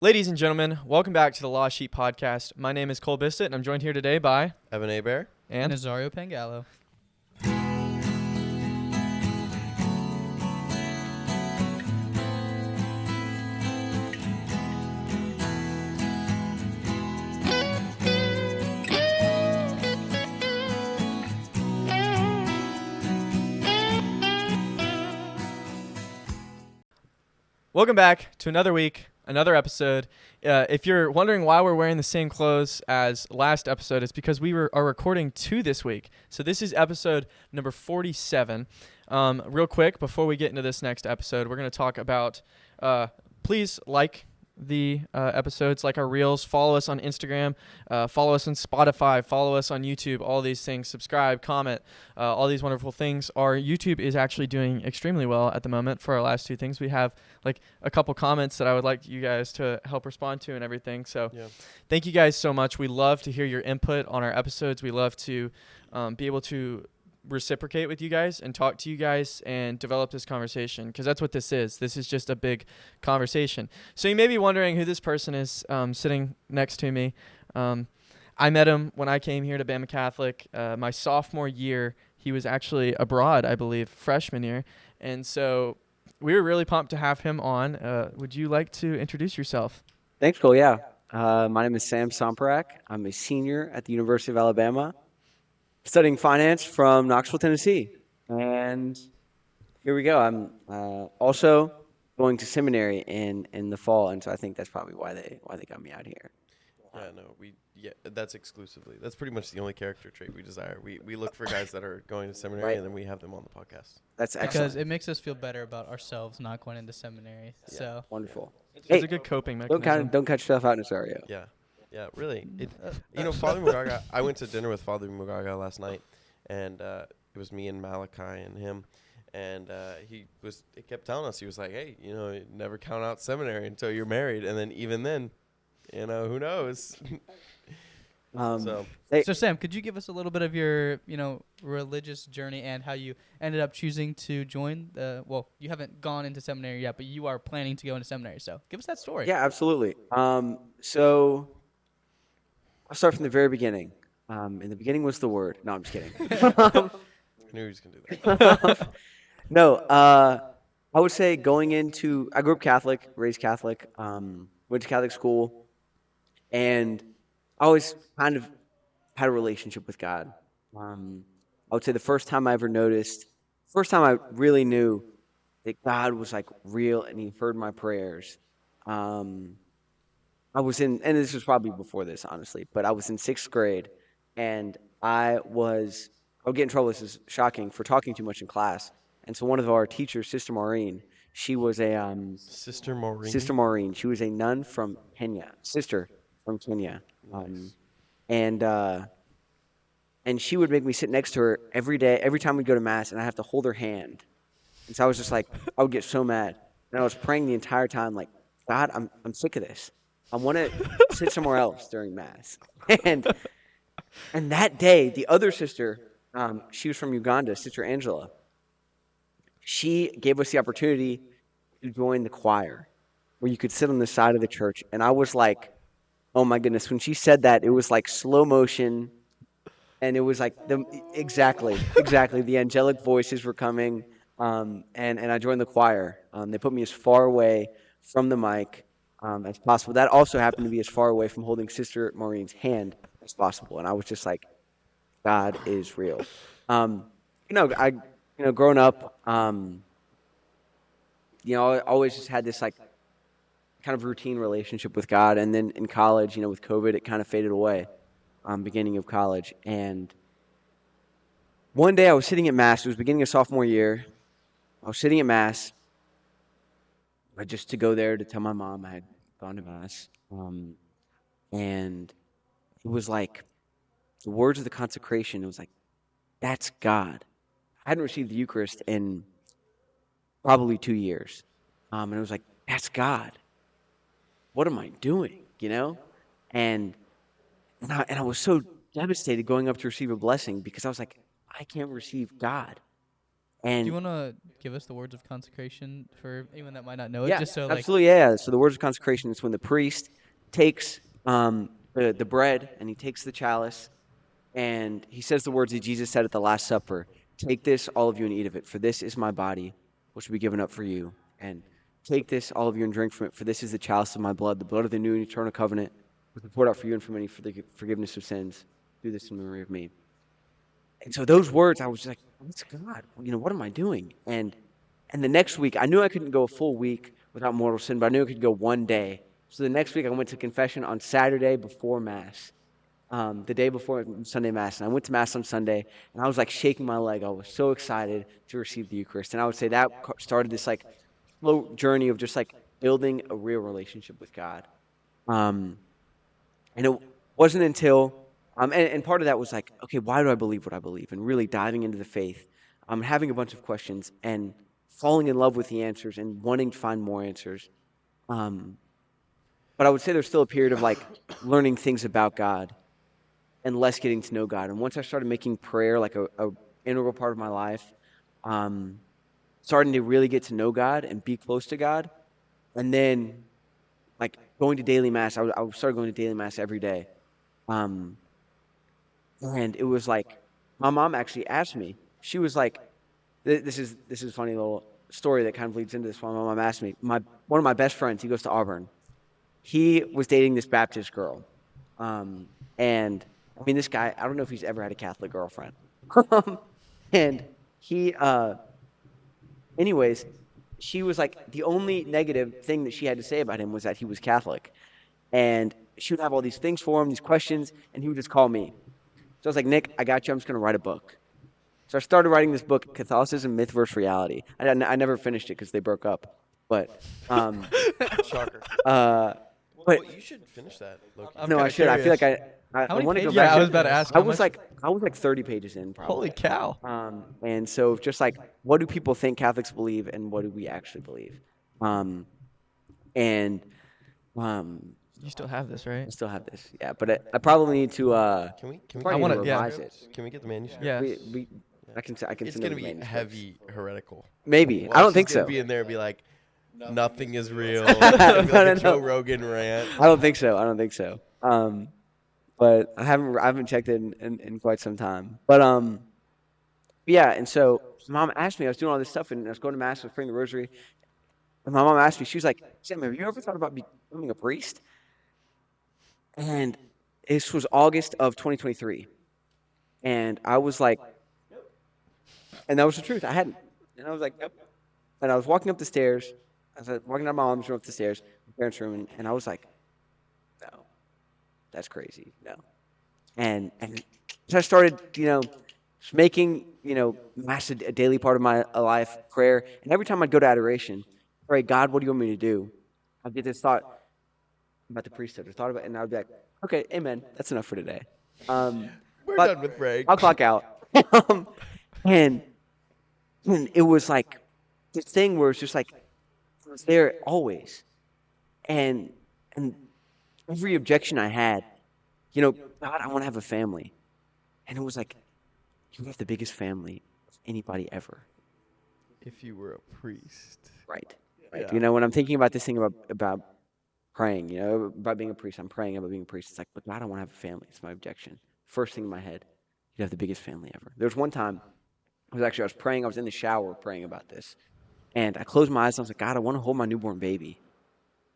Ladies and gentlemen, welcome back to the Lost Sheep Podcast. My name is Cole Bissot, and I'm joined here today by Evan Hebert. and Nazario Pangallo. welcome back to another week, another episode. If you're wondering why we're wearing the same clothes as last episode, it's because we are recording two this week. So this is episode number 47. Real quick, before we get into this next episode, we're going to talk about, please like the episodes, like our reels, follow us on Instagram, follow us on Spotify, follow us on YouTube, all these things, subscribe, comment, all these wonderful things. Our YouTube is actually doing extremely well at the moment for our last two things. We have like a couple comments that I would like you guys to help respond to and everything. So Thank you guys so much. We love to hear your input on our episodes. We love to be able to reciprocate with you guys and talk to you guys and develop this conversation, because that's what this is. This is just a big conversation. So you may be wondering who this person is sitting next to me. I met him when I came here to Bama Catholic my sophomore year. He was actually abroad, I believe, freshman year. And so we were really pumped to have him on. Would you like to introduce yourself? Thanks, Cole. Yeah. My name is Sam Sompyrac. I'm a senior at the University of Alabama, studying finance from Knoxville, Tennessee. And here we go. I'm also going to seminary in the fall, and so I think that's probably why they got me out here. That's exclusively. That's pretty much the only character trait we desire. We look for guys that are going to seminary, Right. And then we have them on the podcast. That's Because excellent. it makes us feel better about ourselves not going into seminary. Yeah. So Wonderful. It's Hey, a good coping mechanism. don't cut yourself out, Nazario. Yeah, really. Father Mugaga, I went to dinner with Father Mugaga last night, and it was me and Malachi and him. And he kept telling us, he was like, hey, you never count out seminary until you're married. And then even then, who knows? So Sam, could you give us a little bit of your, religious journey and how you ended up choosing to join you haven't gone into seminary yet, but you are planning to go into seminary. So give us that story. Yeah, absolutely. So I'll start from the very beginning. And the beginning was the Word. No, I'm just kidding. I knew he was going to do that. No, I would say I grew up Catholic, raised Catholic, went to Catholic school, and I always kind of had a relationship with God. I would say the first time I really knew that God was like real and He heard my prayers. I was and this was probably before this, honestly, but I was in 6th grade, and I would get in trouble, this is shocking, for talking too much in class. And so one of our teachers, Sister Maureen, she was a Sister Maureen? Sister Maureen. She was a nun from Kenya, sister from Kenya. And she would make me sit next to her every day, every time we'd go to Mass, and I have to hold her hand. And so I was just like, I would get so mad. And I was praying the entire time, like, God, I'm sick of this. I want to sit somewhere else during Mass. And that day, the other sister, she was from Uganda, Sister Angela, she gave us the opportunity to join the choir, where you could sit on the side of the church. And I was like, oh my goodness, when she said that, it was like slow motion, and it was like exactly, the angelic voices were coming, and I joined the choir. They put me as far away from the mic as possible. That also happened to be as far away from holding Sister Maureen's hand as possible, and I was just like, God is real. Growing up, I always just had this like kind of routine relationship with God. And then in college, with COVID, it kind of faded away, beginning of college. And one day I was sitting at Mass. It was beginning of sophomore year. I was sitting at Mass just to go there to tell my mom I had gone to Mass. And it was like the words of the consecration. It was like, that's God. I hadn't received the Eucharist in probably 2 years. And it was like, that's God. What am I doing, And I was so devastated going up to receive a blessing, because I was like, I can't receive God. And do you want to give us the words of consecration for anyone that might not know it? yeah, Just so absolutely, yeah. So the words of consecration is when the priest takes the bread and he takes the chalice and he says the words that Jesus said at the Last Supper: "Take this, all of you, and eat of it, for this is my body, which will be given up for you. And take this, all of you, and drink from it, for this is the chalice of my blood, the blood of the new and eternal covenant, which will be poured out for you and for many for the forgiveness of sins. Do this in memory of me." And so those words, I was like, "What's God? What am I doing?" And the next week, I knew I couldn't go a full week without mortal sin, but I knew I could go one day. So the next week, I went to confession on Saturday before Mass, the day before Sunday Mass. And I went to Mass on Sunday, and I was like shaking my leg. I was so excited to receive the Eucharist. And I would say that started this like slow journey of just like building a real relationship with God. And it wasn't until, and part of that was like, okay, why do I believe what I believe? And really diving into the faith, having a bunch of questions and falling in love with the answers and wanting to find more answers. But I would say there's still a period of like learning things about God and less getting to know God. And once I started making prayer like a integral part of my life, starting to really get to know God and be close to God, and then like going to daily Mass, I started going to daily Mass every day. And it was like, my mom actually asked me, she was like, this is a funny little story that kind of leads into this. One, my mom asked me, one of my best friends, he goes to Auburn. He was dating this Baptist girl. And I mean, this guy, I don't know if he's ever had a Catholic girlfriend. And he, anyways, she was like, the only negative thing that she had to say about him was that he was Catholic. And she would have all these things for him, these questions, and he would just call me. So I was like, "Nick, I got you. I'm just going to write a book." So I started writing this book, Catholicism, Myth vs. Reality. I never finished it because they broke up. But, Shocker. But you should finish that, Loki. I'm no, I kinda should. I feel like curious. I many want to go pages? back. Yeah, I was about to ask. I how was much- like 30 pages in, probably. Holy cow! And so just like, what do people think Catholics believe, and what do we actually believe? And You still have this, right? I still have this, yeah. But I probably need to. Can we I need wanna- to yeah. revise it. Can we get the manuscript? Yeah. I can It's send gonna them be manuscripts. heavy heretical. Maybe. Well, I don't she's think gonna so. Be in there and be like, nothing is real. It's gonna be like No, a Joe no. Rogan rant. I don't think so. But I haven't checked it in quite some time. But yeah. And so mom asked me. I was doing all this stuff, and I was going to Mass, I was praying the Rosary. And my mom asked me. She was like, "Sam, have you ever thought about becoming a priest?" And this was August of 2023, and I was like, and that was the truth. I hadn't, and I was like, "Nope." And I was walking up the stairs. I was walking down my mom's room up the stairs, my parents' room, and I was like, "No, that's crazy. No." And so I started, just making, Mass a daily part of my life, prayer. And every time I'd go to adoration, pray, "God, what do you want me to do?" I'd get this thought about the priesthood, or thought about it, and I'd be like, "Okay, amen. That's enough for today. We're but done with praying. I'll clock out." and it was like this thing where it's just like, it was there always. And every objection I had, "God, I want to have a family." And it was like, you have the biggest family of anybody ever. If you were a priest. Right. Yeah. When I'm thinking about this thing about praying, about being a priest, I'm praying about being a priest. It's like, but God, I want to have a family. It's my objection. First thing in my head, you have the biggest family ever. There was one time, I was praying, I was in the shower praying about this. And I closed my eyes and I was like, "God, I want to hold my newborn baby."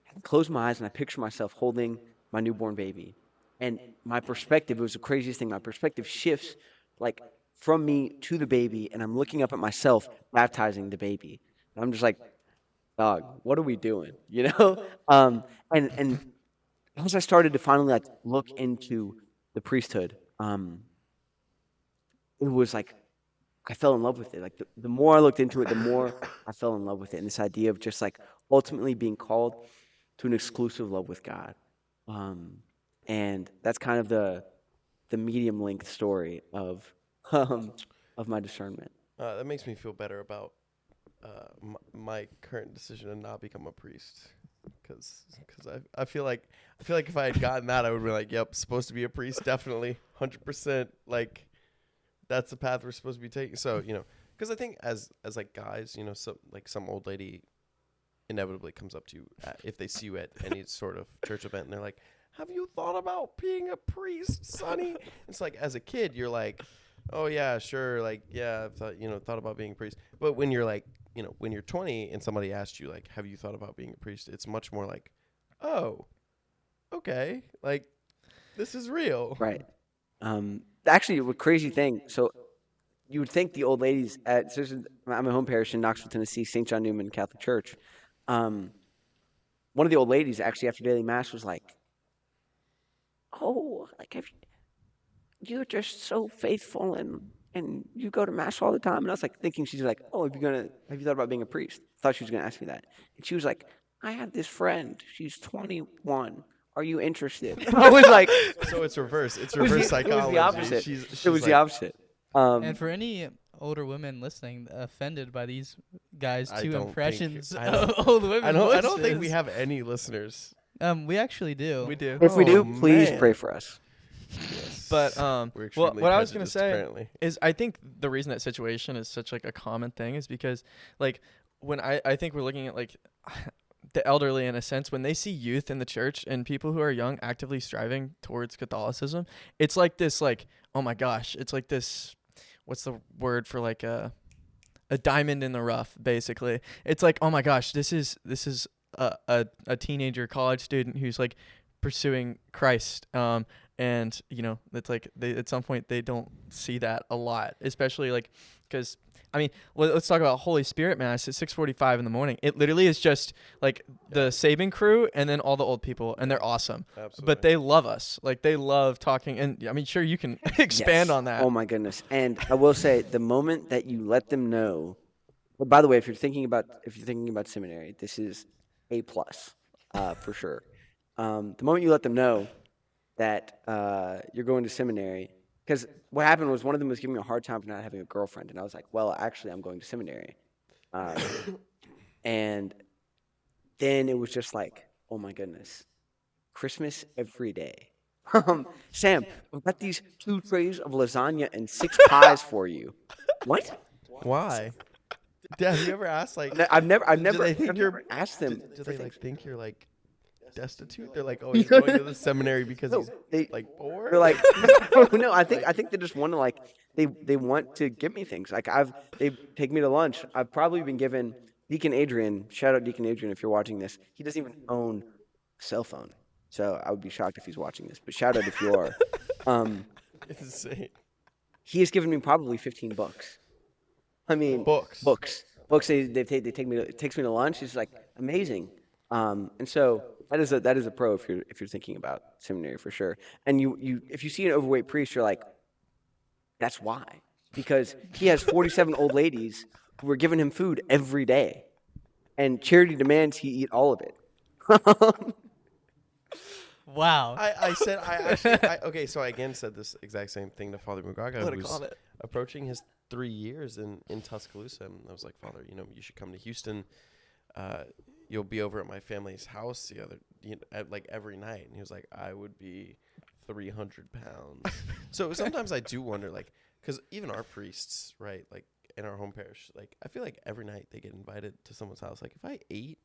And I closed my eyes and I picture myself holding my newborn baby. And my perspective, it was the craziest thing, my perspective shifts like from me to the baby, and I'm looking up at myself baptizing the baby. And I'm just like, "Dog, what are we doing?" And as I started to finally like look into the priesthood, it was like I fell in love with it. Like the more I looked into it, the more I fell in love with it. And this idea of just like ultimately being called to an exclusive love with God. And that's kind of the medium length story of my discernment. That makes me feel better about my current decision to not become a priest, because I feel like if I had gotten that, I would be like, "Yep, supposed to be a priest, definitely, 100%. Like, that's the path we're supposed to be taking." So Because I think as like guys, you know, some old lady inevitably comes up to you if they see you at any sort of church event, and they're like, "Have you thought about being a priest, Sonny?" It's like as a kid, you're like, "Oh yeah, sure, like yeah, I've thought about being a priest." But when you're like, when you're 20 and somebody asks you like, "Have you thought about being a priest?" It's much more like, "Oh, okay, like this is real." Right. Actually, a crazy thing. So you would think the old ladies I'm a home parish in Knoxville, Tennessee, St. John Newman Catholic Church. One of the old ladies actually after daily mass was like, "Oh, like you're just so faithful and you go to mass all the time." And I was like thinking she's like, "Oh, have you thought about being a priest?" Thought she was gonna ask me that, and she was like, "I have this friend. She's 21. Are you interested?" I was like, So it's reverse. It's reverse psychology. It was the opposite. She's It was like, the opposite. And for any older women listening offended by these guys' I two don't impressions think- I don't- of old women, I don't think we voices. have any listeners. We actually do. We do. If we do, Oh, please man. pray for us. Yes. But We're well, extremely what I was gonna prejudiced, say apparently. is I think the reason that situation is such like a common thing is because like when I think we're looking at like the elderly in a sense, when they see youth in the church and people who are young actively striving towards Catholicism, it's like this like, oh my gosh, it's like this, what's the word for like a diamond in the rough, basically. It's like, oh my gosh, this is a teenager college student who's like pursuing Christ. And it's like at some point they don't see that a lot, especially like because I mean, let's talk about Holy Spirit Mass at 6:45 in the morning. It literally is just like the Sabin crew and then all the old people, and they're awesome. Absolutely. But they love us. Like they love talking, and I mean, sure you can expand Yes. on that. Oh my goodness. And I will say the moment that you let them know, well, by the way, if you're thinking about seminary, this is A plus, for sure. The moment you let them know that you're going to seminary, because what happened was one of them was giving me a hard time for not having a girlfriend, and I was like, well, actually, I'm going to seminary. And then it was just like, oh my goodness, Christmas every day. Sam, I've got these 2 trays of lasagna and 6 pies for you. What? Why? Have you ever asked like? I've never they think I've you're- never asked them. Do for they things. like think you're like destitute? They're like, oh, he's going to the seminary because No, he's they- like bored. They're like, no, I think they just want to like they want to give me things. Like they take me to lunch. I've probably been given Deacon Adrian. Shout out Deacon Adrian if you're watching this. He doesn't even own a cell phone, so I would be shocked if he's watching this. But shout out if you are. It's insane. He has given me probably 15 bucks. I mean, Books. They take me. It takes me to lunch. It's like amazing. And so that is a pro if you're thinking about seminary for sure. And you if you see an overweight priest, you're like, that's why, because he has 47 old ladies who are giving him food every day, and charity demands he eat all of it. Wow. Okay, so I again said this exact same thing to Father Mugaga, who was approaching his 3 years in Tuscaloosa. And I was like, Father, you should come to Houston. You'll be over at my family's house like every night. And he was like, I would be 300 pounds. So sometimes I do wonder, like, because even our priests, right, like in our home parish, like I feel like every night they get invited to someone's house. Like if I ate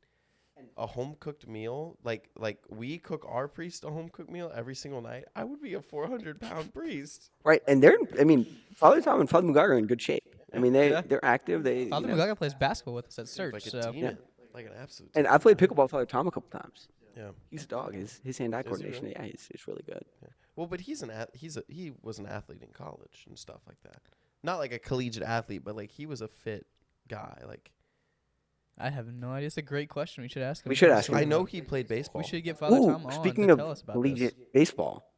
a home cooked meal, like we cook our priest a home cooked meal every single night, I would be a 400-pound priest. Right, and Father Tom and Father Mugaga are in good shape. I mean, they're active. Father Mugaga plays basketball with us at Search. Like a So. demon, like an absolute. And I played pickleball with Father Tom a couple times. Yeah. He's a dog. His hand-eye coordination, really? yeah, it's really good. Yeah. Well, but he was an athlete in college and stuff like that. Not like a collegiate athlete, but like he was a fit guy. Like I have no idea. It's a great question. We should ask him. We should ask him. I know he played baseball. We should get Father Tom on speaking to of tell us about collegiate this. baseball.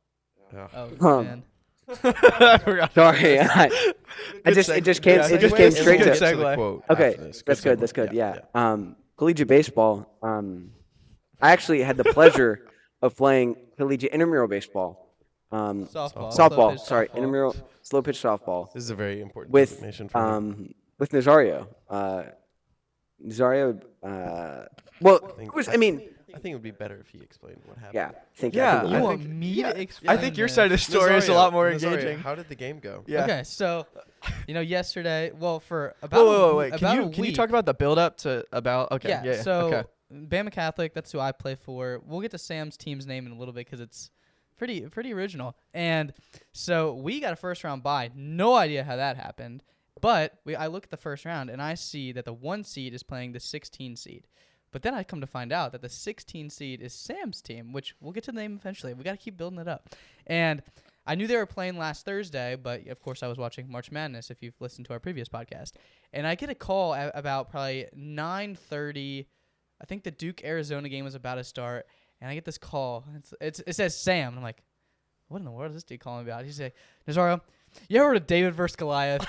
Yeah. Oh man. I forgot. Sorry, it just came straight good to. segue. Quote Okay, after this. that's good. segue. That's good. Yeah. Collegiate baseball. I actually had the pleasure of playing collegiate intramural baseball. Softball. Softball. Slow-pitch Sorry, softball. intramural slow pitch softball This is a very important with designation for him. with Nazario. Nazario. Well, it was. I mean, I think it would be better if he explained what happened. Yeah. Yeah, You I want think- me to explain? I think your this? side of the story is a lot more Nazario, engaging. how did the game go? Yeah. Okay, so yesterday, well, for about Wait. about a Can you week- talk about the build up to about? Okay. Yeah. So okay. Bama Catholic, that's who I play for. We'll get to Sam's team's name in a little bit because it's pretty original. And so we got a first round bye. No idea how that happened, but I look at the first round and I see that the 1 seed is playing the 16 seed. But then I come to find out that the 16 seed is Sam's team, which we'll get to the name eventually. We got to keep building it up. And I knew they were playing last Thursday, but of course I was watching March Madness if you've listened to our previous podcast. And I get a call at about probably 9:30. I think the Duke-Arizona game was about to start. And I get this call. It says Sam. And I'm like, what in the world is this dude calling about? He's like, Nazario, you ever heard of David versus Goliath?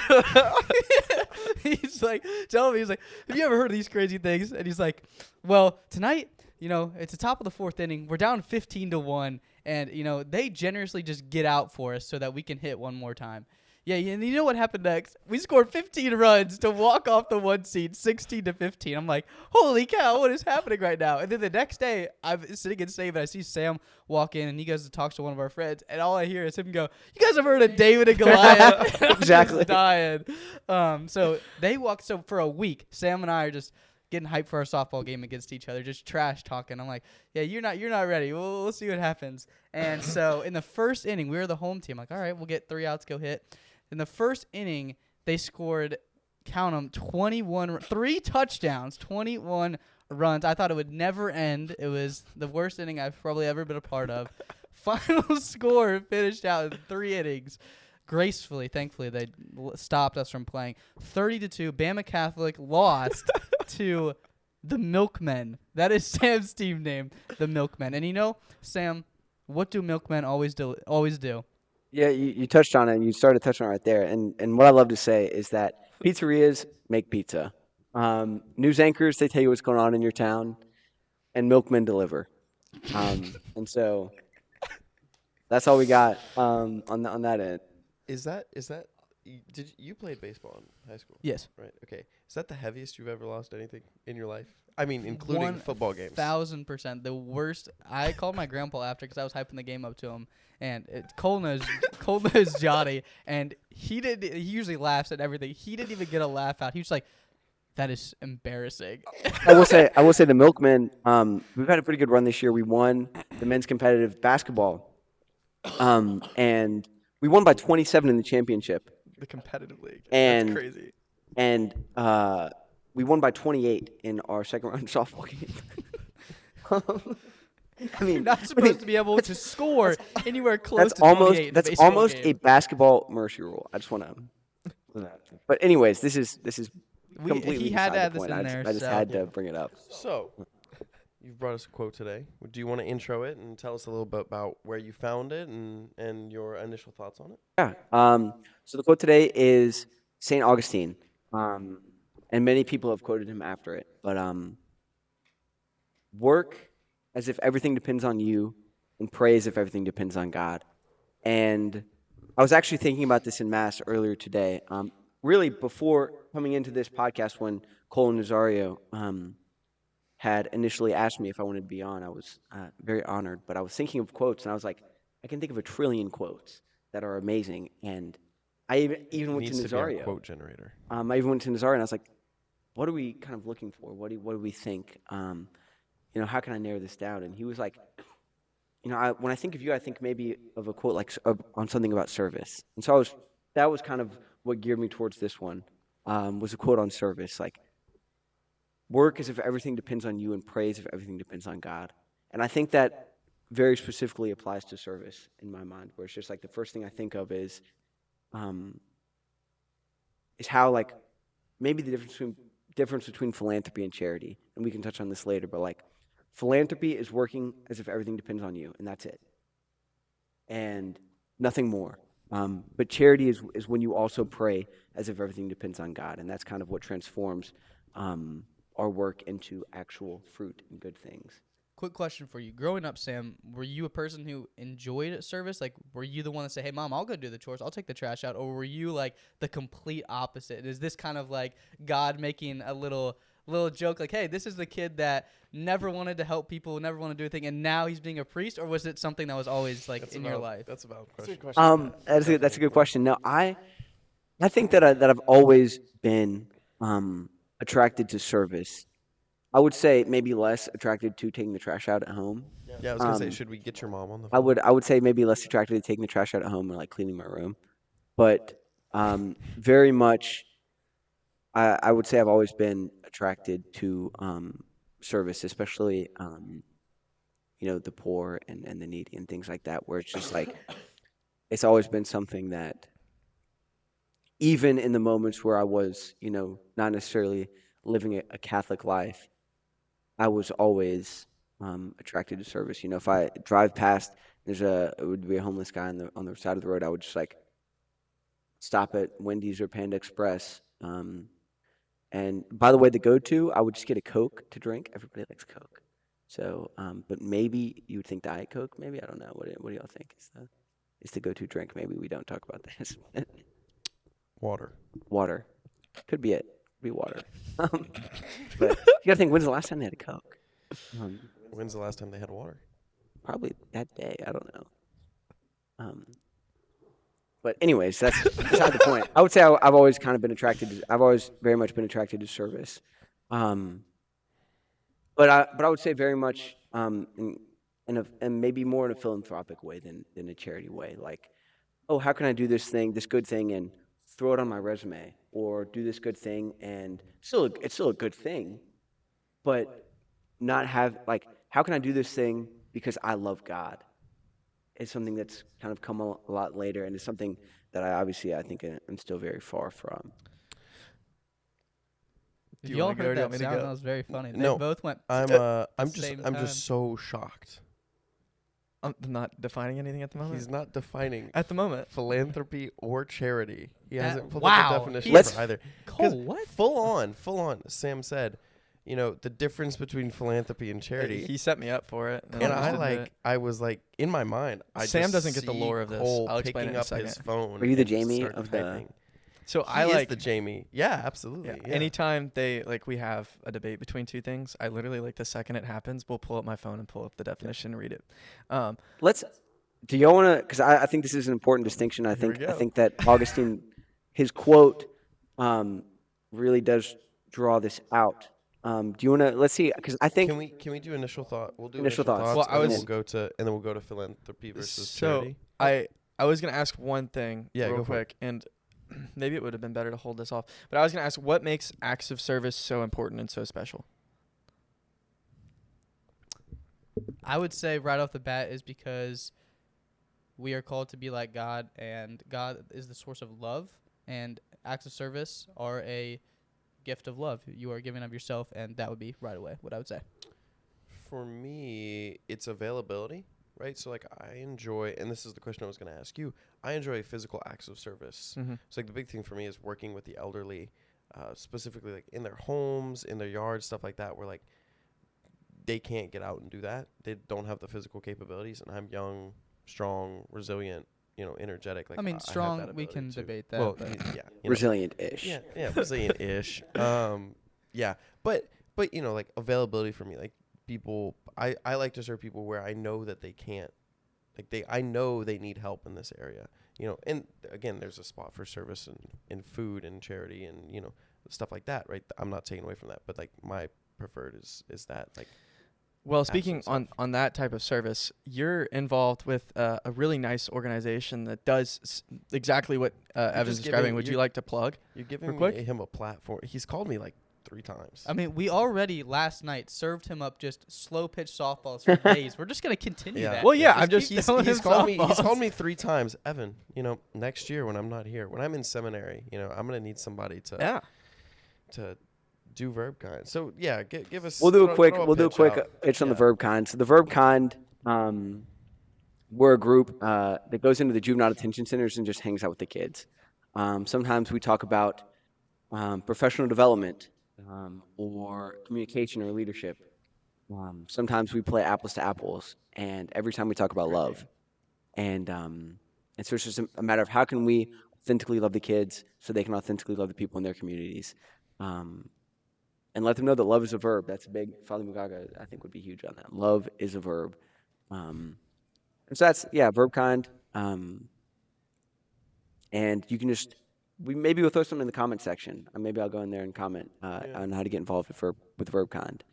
He's like, tell me, he's like, have you ever heard of these crazy things? And he's like, well, tonight, it's the top of the 4th inning. We're down 15-1. And, they generously just get out for us so that we can hit one more time. Yeah, and you know what happened next? We scored 15 runs to walk off the 1 seed, 16-15. I'm like, holy cow, what is happening right now? And then the next day, I'm sitting in Save, and I see Sam walk in, and he goes to talk to one of our friends, and all I hear is him go, you guys have heard of David and Goliath? And I'm Exactly. just dying. So they walked, so for a week, Sam and I are just getting hyped for our softball game against each other, just trash talking. I'm like, yeah, you're not ready. We'll see what happens. And so in the first inning, we were the home team. Like, all right, we'll get 3 outs, go hit. In the first inning, they scored, count them, 3 touchdowns, 21 runs. I thought it would never end. It was the worst inning I've probably ever been a part of. Final score finished out in 3 innings. Gracefully, thankfully, they stopped us from playing. 30-2, Bama Catholic lost to the Milkmen. That is Sam's team name, the Milkmen. And Sam, what do Milkmen always do? Yeah, you touched on it, and you started touching on it right there. And what I love to say is that pizzerias make pizza. News anchors, they tell you what's going on in your town, and milkmen deliver. And so that's all we got on that end. Is that did you played baseball in high school? Yes. Right. Okay. Is that the heaviest you've ever lost anything in your life? I mean, including football games. 1,000%. The worst. I called my grandpa after because I was hyping the game up to him, and cold nose Johnny, and he usually laughs at everything. He didn't even get a laugh out. He was like, "That is embarrassing." I will say the Milkmen. We've had a pretty good run this year. We won the men's competitive basketball, and we won by 27 in the championship. The competitive league. And that's crazy. And we won by 28 in our second round softball game. I mean, You're not supposed to be able to score anywhere close that's to 28 almost in a that's baseball almost game. a basketball mercy rule. I just want to. But anyways, this is completely he had to beside have the this point. in I there. just so. had to bring it up. So, you've brought us a quote today. Do you want to intro it and tell us a little bit about where you found it and your initial thoughts on it? Yeah. So the quote today is St. Augustine, and many people have quoted him after it. But work as if everything depends on you, and pray as if everything depends on God. And I was actually thinking about this in Mass earlier today. Really, before coming into this podcast, when Cole and Nazario had initially asked me if I wanted to be on, I was very honored. But I was thinking of quotes, and I was like, I can think of 1 trillion quotes that are amazing. And I even went to Needs to be our Nazario. quote generator. I even went to Nazario, and I was like, what are we kind of looking for? What do we think? How can I narrow this down? And he was like, when I think of you, I think maybe of a quote like on something about service. And so that was kind of what geared me towards this one, was a quote on service, like, work as if everything depends on you and pray as if everything depends on God. And I think that very specifically applies to service in my mind, where it's just like the first thing I think of is how, like, maybe the difference between philanthropy and charity. And we can touch on this later, but like, philanthropy is working as if everything depends on you, and that's it. And nothing more. But charity is when you also pray as if everything depends on God, and that's kind of what transforms our work into actual fruit and good things. Quick question for you. Growing up, Sam, were you a person who enjoyed service? Like, were you the one that said, hey, Mom, I'll go do the chores, I'll take the trash out? Or were you, like, the complete opposite? Is this kind of like God making a little little joke like, hey, this is the kid that never wanted to help people, never wanted to do anything, and now he's being a priest? Or was it something that was always like in your life? That's a valid question. That's a good question. No, I think that I've always been attracted to service. I would say maybe less attracted to taking the trash out at home. Yeah, I was gonna say, should we get your mom on the I phone? would say maybe less attracted to taking the trash out at home or like cleaning my room, but very much I would say I've always been attracted to service, especially the poor and the needy and things like that, where it's just like it's always been something that even in the moments where I was, not necessarily living a Catholic life, I was always attracted to service. If I drive past, it would be a homeless guy on the side of the road. I would just like stop at Wendy's or Panda Express. And by the way, I would just get a Coke to drink. Everybody likes Coke. So, but maybe you would think Diet Coke. Maybe I don't know. What do y'all think is the go-to drink? Maybe we don't talk about this. Water. Water could be it. Could be water. But you gotta think. When's the last time they had a Coke? When's the last time they had water? Probably that day. I don't know. But anyways, that's beside the point. I would say I've always kind of been attracted to. I've always very much been attracted to service. But I would say very much and maybe more in a philanthropic way than a charity way. Like, oh, how can I do this good thing, and throw it on my resume, or do this good thing and it's still a good thing, but not have like, how can I do this thing because I love God? It's something that's kind of come a lot later, and it's something that I think I'm still very far from. Y'all heard that sound? That was very funny. They both went. I'm just so shocked. I'm not defining anything at the moment. He's not defining at the moment philanthropy or charity. He hasn't put wow. up the definition for either. Cole, what? Full on. Sam said, the difference between philanthropy and charity. He set me up for it. And I was like, in my mind, Sam doesn't get the lore of this. Cole I'll explain picking it in a up second. his phone. Are you the Jamie of typing. So He I is the Jamie. Yeah, absolutely. Yeah. Anytime we have a debate between two things, I literally the second it happens, we'll pull up my phone and pull up the definition and read it. Do y'all want to? Because I think this is an important distinction. I think that Augustine, his quote, really does draw this out. Do you want to? Let's see. Because I think can we do initial thought? We'll do initial thoughts. Well, and then we'll go to philanthropy versus charity. I was gonna ask one thing real quick, and maybe it would have been better to hold this off. But I was gonna ask, what makes acts of service so important and so special? I would say right off the bat is because we are called to be like God, and God is the source of love, and acts of service are a gift of love. You are giving of yourself, and that would be right away what I would say. For me, it's availability, right? So I enjoy, and this is the question I was going to ask you, I enjoy physical acts of service. Mm-hmm. So the big thing for me is working with the elderly, specifically in their homes, in their yards, stuff like that, where they can't get out and do that. They don't have the physical capabilities, and I'm young, strong, resilient, energetic. Strong, we can debate that. Well, resilient-ish. Yeah, resilient-ish. Yeah, but availability for me, people, I like to serve people where I know that they can't, I know they need help in this area, and again, there's a spot for service and food and charity and, stuff like that, right? I'm not taking away from that, but my preferred is that, Well, speaking on that type of service, you're involved with a really nice organization that does exactly what Evan's describing. Would you like to plug? You're giving him a platform. He's called me 3 times. We already last night served him up just slow pitch softballs for days. We're just gonna continue that. Well, yeah, he's called me. He's called me 3 times. Evan, next year when I'm not here, when I'm in seminary, I'm gonna need somebody to do verb kind. So give us. We'll do a quick pitch on the verb kind. So the verb kind, we're a group that goes into the juvenile detention centers and just hangs out with the kids. Sometimes we talk about professional development or communication or leadership. Sometimes we play apples to apples, and every time we talk about love. And so it's just a matter of how can we authentically love the kids so they can authentically love the people in their communities. and let them know that love is a verb. That's big. Father Mugaga, I think, would be huge on that. Love is a verb. And so that's, verb kind. And you can just, we'll throw something in the comment section. Maybe I'll go in there and comment on how to get involved with verb kind.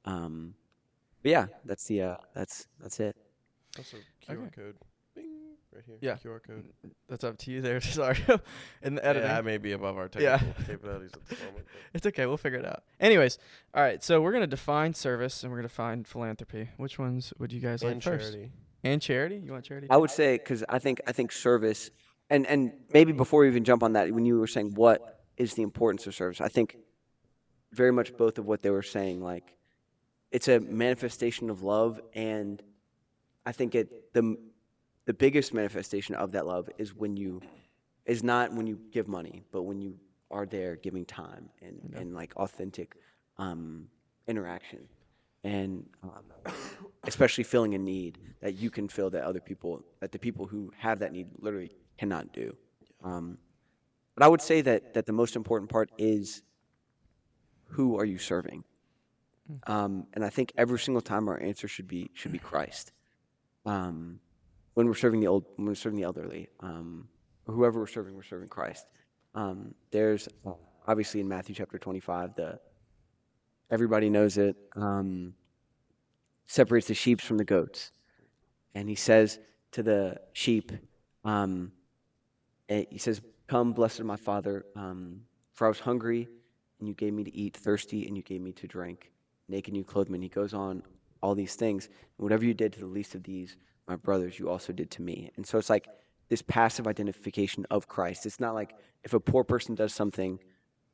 But yeah, that's it. Also, QR code. Bing, right here. Yeah. QR code. That's up to you there, sorry. In the editing. Yeah, that may be above our technical capabilities at this moment. It's okay. We'll figure it out. Anyways, all right. So we're going to define service and we're going to define philanthropy. Which ones would you guys like first? Charity. And charity? You want charity? I would say, because I think service, and maybe before we even jump on that, when you were saying what is the importance of service, I think very much both of what they were saying, like, it's a manifestation of love, and I think the biggest manifestation of that love is not when you give money, but when you are there giving time and like authentic interaction, and especially filling a need that you can fill that the people who have that need literally cannot do. But I would say that the most important part is, who are you serving? And I think every single time our answer should be Christ. When we're serving the elderly, or whoever we're serving Christ. There's obviously in Matthew chapter 25, everybody knows it, separates the sheep from the goats, and he says to the sheep, he says, "Come, blessed of my Father, for I was hungry, and you gave me to eat; thirsty, and you gave me to drink; naked, and you clothed me." And he goes on all these things. And whatever you did to the least of these, my brothers, you also did to me. And so it's like this passive identification of Christ. It's not like if a poor person does something,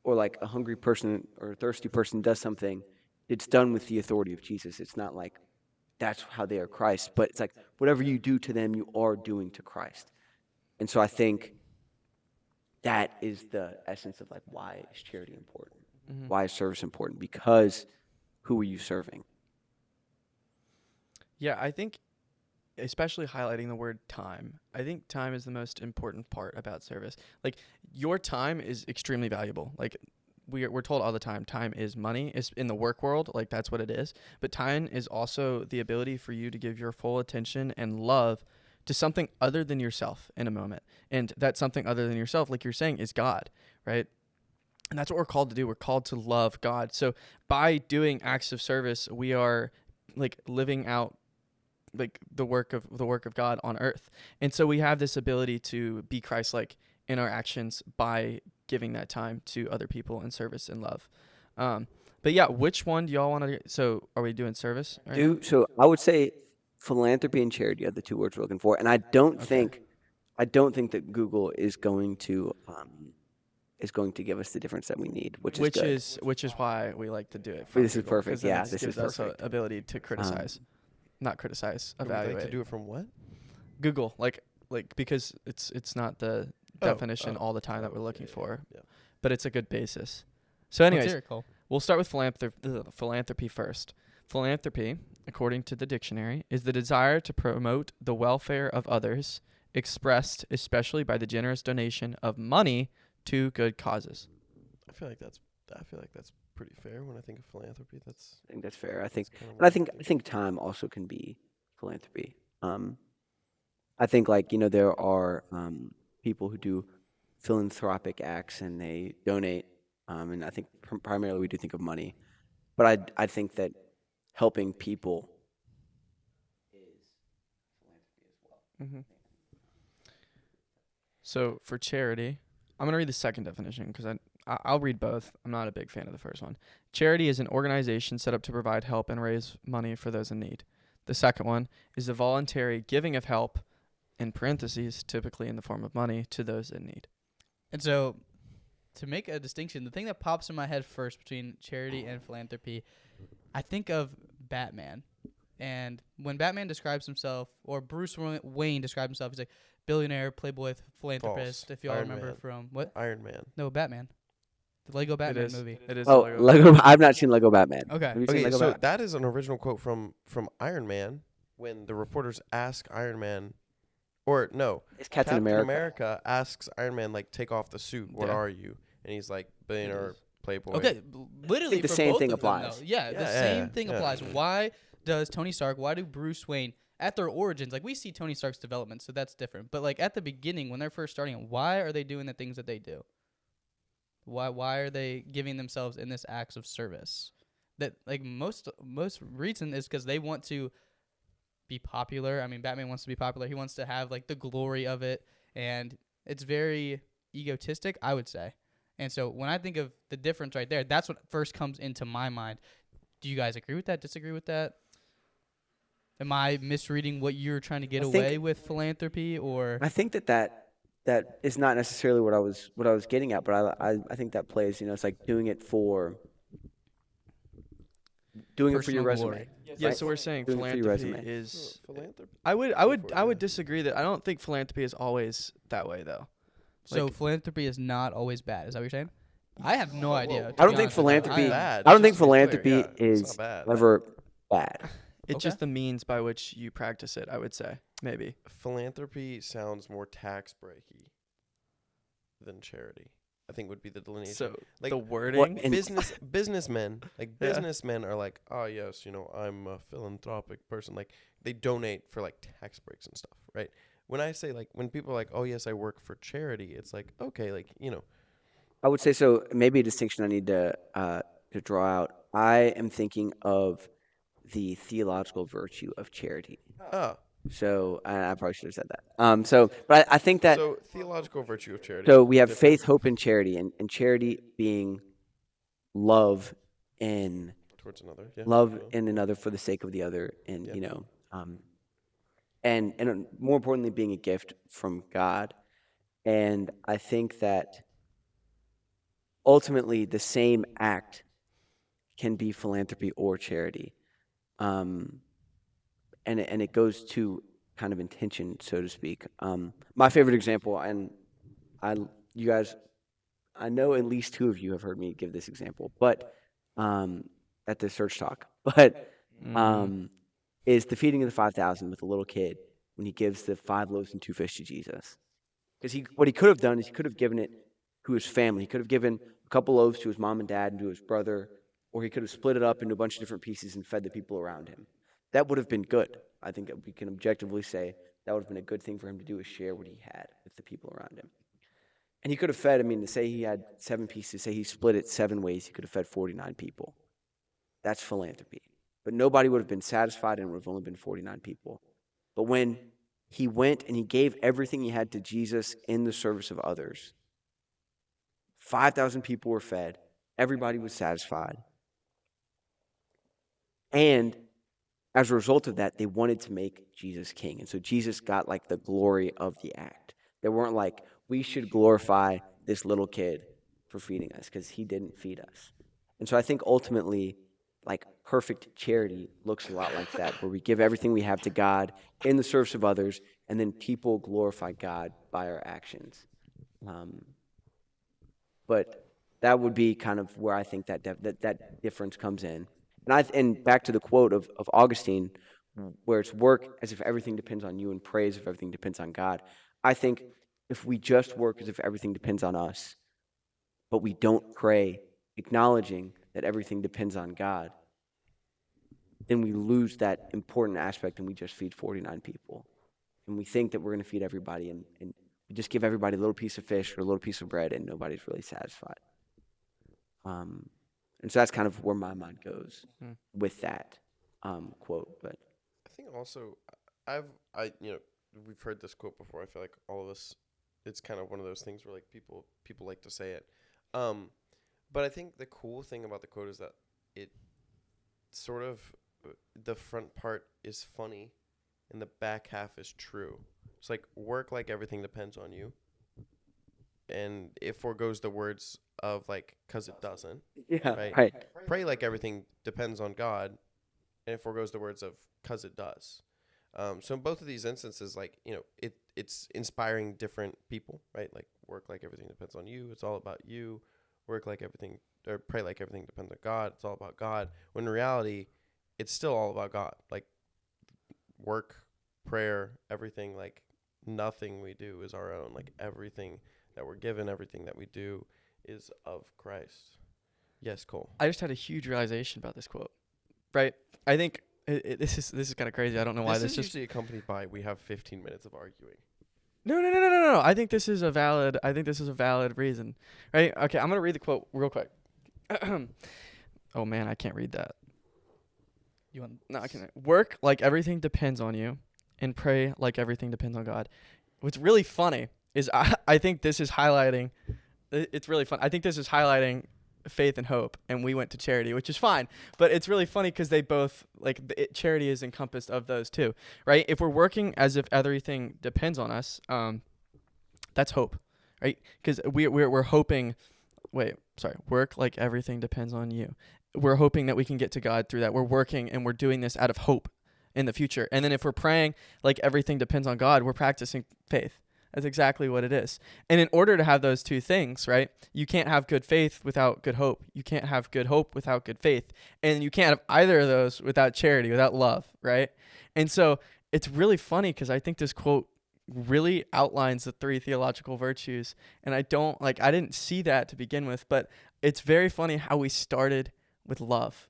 or like a hungry person or a thirsty person does something, it's done with the authority of Jesus. It's not like that's how they are Christ, but it's like whatever you do to them, you are doing to Christ. And so I think that is the essence of like, why is charity important? Mm-hmm. Why is service important? Because who are you serving? Yeah, I think especially highlighting the word time. I think time is the most important part about service. Like, your time is extremely valuable. Like, we're told all the time is money. It's in the work world, like that's what it is. But time is also the ability for you to give your full attention and love to something other than yourself in a moment. And that something other than yourself, like you're saying, is God, right? And that's what we're called to do. We're called to love God. So by doing acts of service, we are like living out like the work of God on earth. And so we have this ability to be Christ-like in our actions by giving that time to other people in service and love. But yeah, which one do y'all want to? So are we doing service? So I would say philanthropy and charity are the two words we're looking for, and I don't think that Google is going to give us the difference that we need, which is why we like to do it. This is perfect. Yeah, this gives us the ability to criticize, not criticize, evaluate. We like to do it from what? Google, like because it's not the definition all the time that we're looking for, but it's a good basis. So anyways, we'll start with philanthropy first. Philanthropy, according to the dictionary, is the desire to promote the welfare of others, expressed especially by the generous donation of money to good causes. I feel like that's pretty fair when I think of philanthropy. I think that's fair. I think time also can be philanthropy. I think there are people who do philanthropic acts and they donate, and I think primarily we do think of money, but I think that helping people is philanthropy as well. Mm-hmm. So for charity, I'm going to read the second definition because I'll read both. I'm not a big fan of the first one. Charity is an organization set up to provide help and raise money for those in need. The second one is the voluntary giving of help, in parentheses, typically in the form of money, to those in need. And so, to make a distinction, the thing that pops in my head first between charity and philanthropy, I think of Batman. And when Batman describes himself, or Bruce Wayne describes himself, he's like, billionaire, playboy, philanthropist. False. If y'all remember from, what? Iron Man. No, Batman. The Lego Batman movie. It is. Oh, Lego. I've not seen Lego Batman. Okay. Have you seen Lego Batman? That is an original quote from Iron Man when the reporters ask Iron Man, or no, it's Captain America. America asks Iron Man, like, take off the suit. What are you? And he's like, billionaire, playboy. Okay, literally the for same both thing of them, applies. though. Yeah, the same thing applies. Why does Tony Stark, why do Bruce Wayne, at their origins, like we see Tony Stark's development, so that's different. But like at the beginning, when they're first starting, why are they doing the things that they do? Why are they giving themselves in this acts of service? That like most reason is because they want to be popular. I mean, Batman wants to be popular. He wants to have like the glory of it, and it's very egotistic, I would say. And so when I think of the difference right there, that's what first comes into my mind. Do you guys agree with that? Disagree with that? Am I misreading what you're trying to get away with philanthropy, or? I think that is not necessarily what I was getting at, but I think that plays. It's like doing it for your Personal resume. glory. Yeah, right? so we're saying Doing it for your philanthropy resume. is. Philanthropy. I would disagree that I don't think philanthropy is always that way though. So Like- philanthropy is not always bad. Is that what you're saying? I have no idea. I don't think philanthropy. bad. I don't think Just to be clear, philanthropy yeah, it's is not bad. ever bad. It's Okay. just the means by which you practice it, I would say. Maybe. Philanthropy sounds more tax breaky than charity. I think would be the delineation. So like the wording. and- businessmen, like Yeah. businessmen are like, oh yes, I'm a philanthropic person. Like they donate for like tax breaks and stuff, right? When I say like when people are like, oh yes, I work for charity, it's like okay, like I would say so. Maybe a distinction I need to draw out. I am thinking of the theological virtue of charity. oh, So I probably should have said that. But I think that so theological virtue of charity. so we have different. faith, hope, and charity, and charity being love in Towards another, yeah. love in another for the sake of the other, and Yeah. and more importantly, being a gift from God. And I think that ultimately the same act can be philanthropy or charity, and it goes to kind of intention, so to speak. My favorite example, and you guys, I know at least two of you have heard me give this example, but at the search talk, but is the feeding of the 5,000 with a little kid when he gives the 5 loaves and 2 fish to Jesus. Because what he could have done is he could have given it to his family. He could have given a couple loaves to his mom and dad and to his brother, or he could have split it up into a bunch of different pieces and fed the people around him. That would have been good. I think that we can objectively say that would have been a good thing for him to do, is share what he had with the people around him. And he could have fed, to say he had 7 pieces, say he split it 7 ways, he could have fed 49 people. That's philanthropy. But nobody would have been satisfied, and it would have only been 49 people. But when he went and he gave everything he had to Jesus in the service of others, 5,000 people were fed, everybody was satisfied. And as a result of that, they wanted to make Jesus king. And so Jesus got like the glory of the act. They weren't like, we should glorify this little kid for feeding us because he didn't feed us. And so I think ultimately, like perfect charity looks a lot like that, where we give everything we have to God in the service of others, and then people glorify God by our actions. But that would be kind of where I think that difference comes in. And back to the quote of Augustine, where it's work as if everything depends on you and pray as if everything depends on God. I think if we just work as if everything depends on us, but we don't pray, acknowledging that everything depends on God, then we lose that important aspect and we just feed 49 people. And we think that we're going to feed everybody, and we just give everybody a little piece of fish or a little piece of bread, and nobody's really satisfied. And so that's kind of where my mind goes with that quote. But I think also we've heard this quote before. I feel like all of us, it's kind of one of those things where like people like to say it. But I think the cool thing about the quote is that it sort of, the front part is funny and the back half is true. It's like, work like everything depends on you. And it foregoes the words of like, cause it doesn't. yeah, right. Pray like everything depends on God, and it foregoes the words of cause it does. So in both of these instances, like, it's inspiring different people, right? Like, work like everything depends on you. It's all about you. Work like everything, or pray like everything depends on God. It's all about God. When in reality, it's still all about God. Like, work, prayer, everything, like nothing we do is our own. Like, everything that we're given, everything that we do is of Christ. Yes, Cole. I just had a huge realization about this quote. Right? I think this is kind of crazy. I don't know why This is just usually accompanied by we have 15 minutes of arguing. No. I think this is a valid reason. Right? Okay, I'm going to read the quote real quick. Oh man, I can't read that. You want? No, I can't. Work like everything depends on you, and pray like everything depends on God. What's really funny is I think this is highlighting. It's really fun. I think this is highlighting faith and hope, and we went to charity, which is fine. But it's really funny because they both charity is encompassed of those two, right? If we're working as if everything depends on us, that's hope, right? Because we're hoping. Wait, sorry. Work like everything depends on you. We're hoping that we can get to God through that. We're working and we're doing this out of hope in the future. And then if we're praying like everything depends on God, we're practicing faith. That's exactly what it is. And in order to have those two things, right, you can't have good faith without good hope. You can't have good hope without good faith. And you can't have either of those without charity, without love, right? And so it's really funny because I think this quote really outlines the three theological virtues. And I didn't see that to begin with, but it's very funny how we started with love,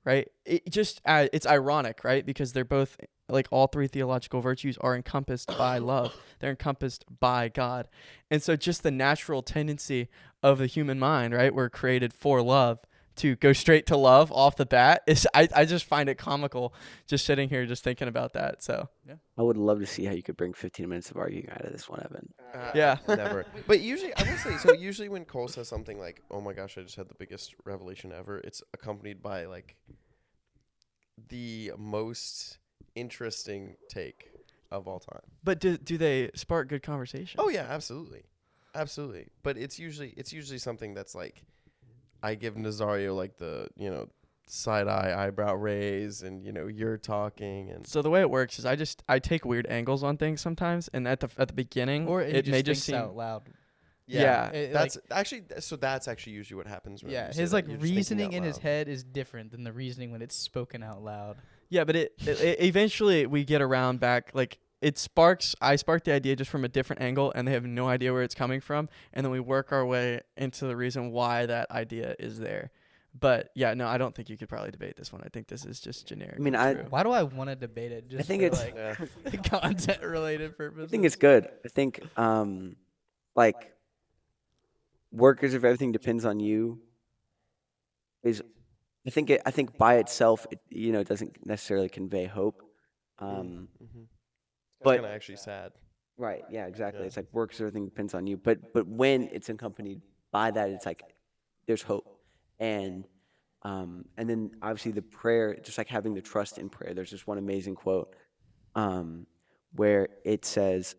right? It's ironic, right? Because they're both, like, all three theological virtues are encompassed by love. They're encompassed by God. And so just the natural tendency of the human mind, right? We're created for love. To go straight to love off the bat is I just find it comical just sitting here just thinking about that. So yeah. I would love to see how you could bring 15 minutes of arguing out of this one, Evan. Yeah. Never. But usually, I will say, so usually when Cole says something like, oh my gosh, I just had the biggest revelation ever, it's accompanied by, like, the most interesting take of all time. But do they spark good conversation? Oh, yeah, absolutely. Absolutely. But it's usually something that's like, I give Nazario, like, the, side eye eyebrow raise, and you're talking, and So the way it works is I take weird angles on things sometimes, and at the beginning, Or it may just thinks seem out loud. Yeah. that's actually usually what happens. When Yeah, you say his that, you're just thinking reasoning out in his loud. head is different than the reasoning when it's spoken out loud. Yeah, but it eventually we get around back, like I spark the idea just from a different angle, and they have no idea where it's coming from, and then we work our way into the reason why that idea is there. But yeah, no, I don't think you could probably debate this one. I think this is just generic. I mean, true. Why do I want to debate it? Just think for it's- like content related purposes. I think it's good. I think, like, work as if everything depends on you is, I think by itself, it doesn't necessarily convey hope. Mhm. But- It's kind of actually sad. Right. Yeah, exactly. Yeah. It's like work as if everything depends on you. But when it's accompanied by that, it's like there's hope. And then obviously the prayer, just like having the trust in prayer. There's this one amazing quote where it says,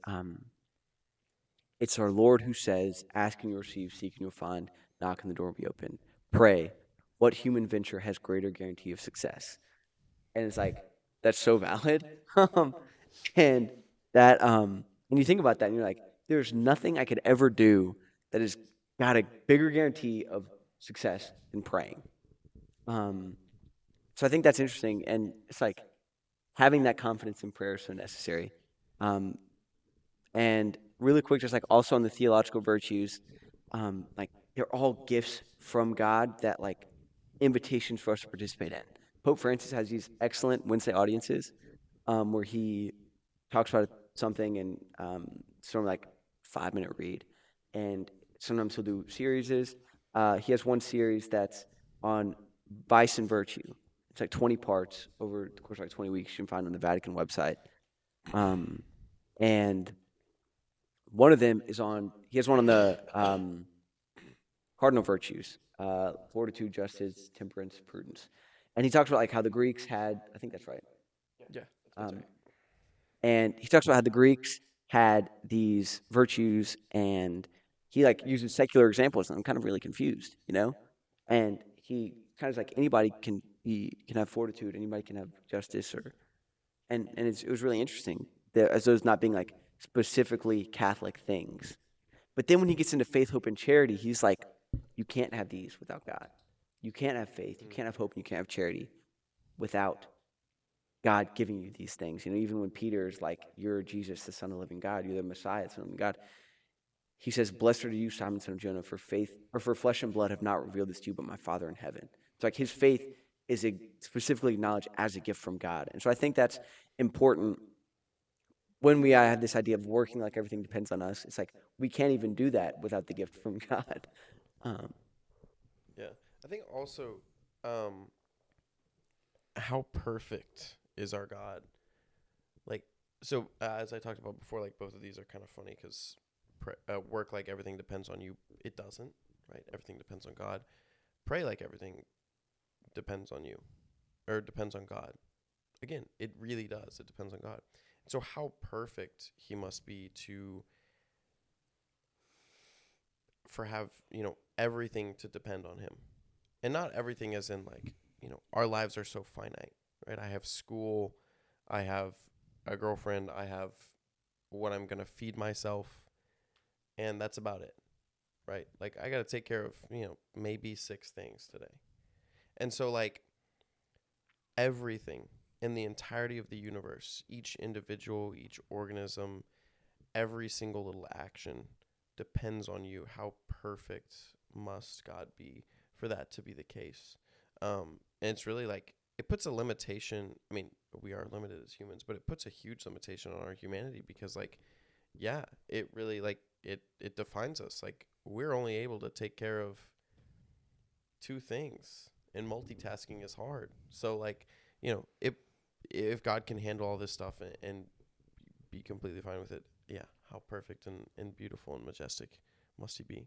it's our Lord who says, ask and you'll receive, seek and you'll find, knock and the door will be open. Pray. What human venture has greater guarantee of success? And it's like, that's so valid. And that, when you think about that, and you're like, there's nothing I could ever do that has got a bigger guarantee of success than praying. So I think that's interesting, and it's like having that confidence in prayer is so necessary. And really quick, just like also on the theological virtues, like they're all gifts from God that like invitations for us to participate in. Pope Francis has these excellent Wednesday audiences where he talks about something and sort of like 5-minute read, and sometimes he'll do series. He has one series that's on vice and virtue. It's like 20 parts over the course of like 20 weeks. You can find on the Vatican website. And one of them is he has one on the cardinal virtues, fortitude, justice, temperance, prudence. And he talks about like how the Greeks had, I think that's right. Yeah. That's right. And he talks about how the Greeks had these virtues, and he like uses secular examples, and I'm kind of really confused, And he kind of like anybody can have fortitude, anybody can have justice, and it was really interesting as those not being like specifically Catholic things. But then when he gets into faith, hope, and charity, he's like, you can't have these without God. You can't have faith, you can't have hope, and you can't have charity without God giving you these things. Even when Peter's like, you're Jesus, the Son of the living God, you're the Messiah, the Son of the living God. he says, "Blessed are you, Simon, son of Jonah, for flesh and blood have not revealed this to you, but my Father in heaven." So like his faith is specifically acknowledged as a gift from God. And so I think that's important when we had this idea of working like everything depends on us. It's like we can't even do that without the gift from God. Yeah. I think also how perfect is our God? Like, so as I talked about before, like both of these are kind of funny because work like everything depends on you. It doesn't, right? Everything depends on God. Pray like everything depends on you or depends on God. Again, it really does. It depends on God. So how perfect he must be for everything to depend on him. And not everything as in like, our lives are so finite, right? I have school, I have a girlfriend, I have what I'm going to feed myself, and that's about it, right? Like I got to take care of, maybe 6 things today. And so like everything in the entirety of the universe, each individual, each organism, every single little action depends on you. How perfect must God be for that to be the case? And it's really like, it puts a limitation. I mean, we are limited as humans, but it puts a huge limitation on our humanity because like, yeah, it really like, it defines us. Like we're only able to take care of 2 things and multitasking is hard. So like, if God can handle all this stuff and be completely fine with it, yeah, how perfect and beautiful and majestic must he be?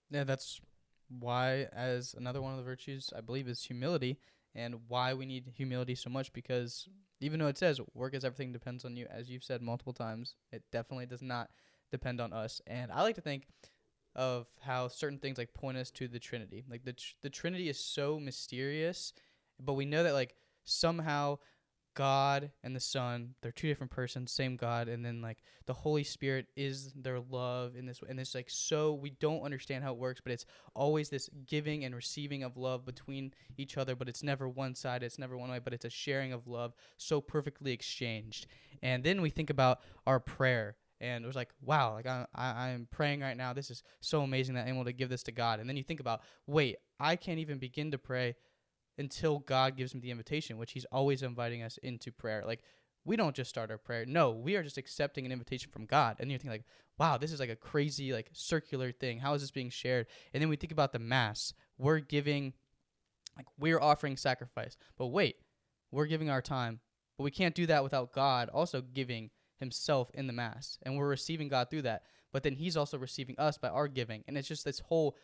Yeah, that's why, as another one of the virtues, I believe, is humility, and why we need humility so much, because even though it says work as everything depends on you, as you've said multiple times, it definitely does not depend on us. And I like to think of how certain things like point us to the Trinity. Like the Trinity is so mysterious, but we know that like somehow God and the Son, they're 2 different persons, same God, and then like the Holy Spirit is their love in this, and it's like, so we don't understand how it works, but it's always this giving and receiving of love between each other, but it's never one side, it's never one way, but it's a sharing of love so perfectly exchanged. And then we think about our prayer, and it was like, wow, like I'm praying right now. This is so amazing that I'm able to give this to God. And then you think about, wait, I can't even begin to pray until God gives me the invitation, which he's always inviting us into prayer. Like, we don't just start our prayer. No, we are just accepting an invitation from God. And you're thinking like, wow, this is like a crazy, like circular thing. How is this being shared? And then we think about the Mass. We're offering sacrifice. But wait, we're giving our time. But we can't do that without God also giving himself in the Mass. And we're receiving God through that. But then he's also receiving us by our giving. And it's just this whole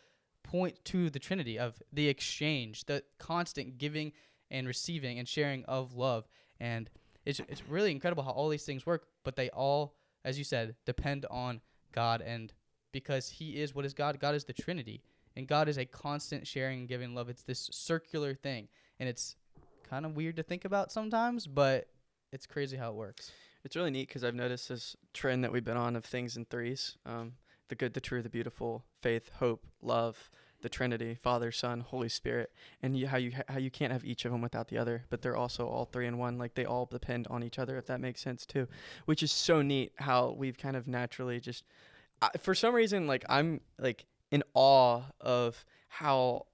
point to the Trinity of the exchange, the constant giving and receiving and sharing of love. And it's really incredible how all these things work, but they all, as you said, depend on God. And because he is, what is God? God is the Trinity, and God is a constant sharing and giving love. It's this circular thing, and it's kind of weird to think about sometimes, but it's crazy how it works. It's really neat because I've noticed this trend that we've been on of things in 3s. The good, the true, the beautiful, faith, hope, love, the Trinity, Father, Son, Holy Spirit, and how you can't have each of them without the other, but they're also all 3 in one. Like they all depend on each other, if that makes sense too, which is so neat how we've kind of naturally just, for some reason, like I'm like in awe of how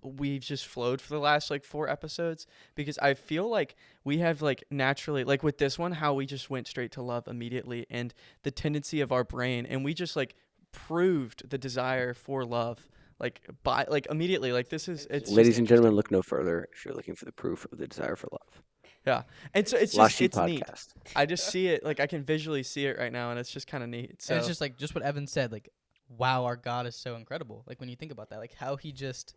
we've just flowed for the last like 4 episodes, because I feel like we have like naturally, like with this one, how we just went straight to love immediately, and the tendency of our brain, and we just like proved the desire for love like immediately. Like this is, it's ladies and gentlemen, look no further if you're looking for the proof of the desire for love. Yeah. And so it's Lost just, it's Sheep neat. podcast. I just see it, like I can visually see it right now, and it's just kind of neat. So And it's just like, just what Evan said, like, wow, our God is so incredible. Like when you think about that, like how he just,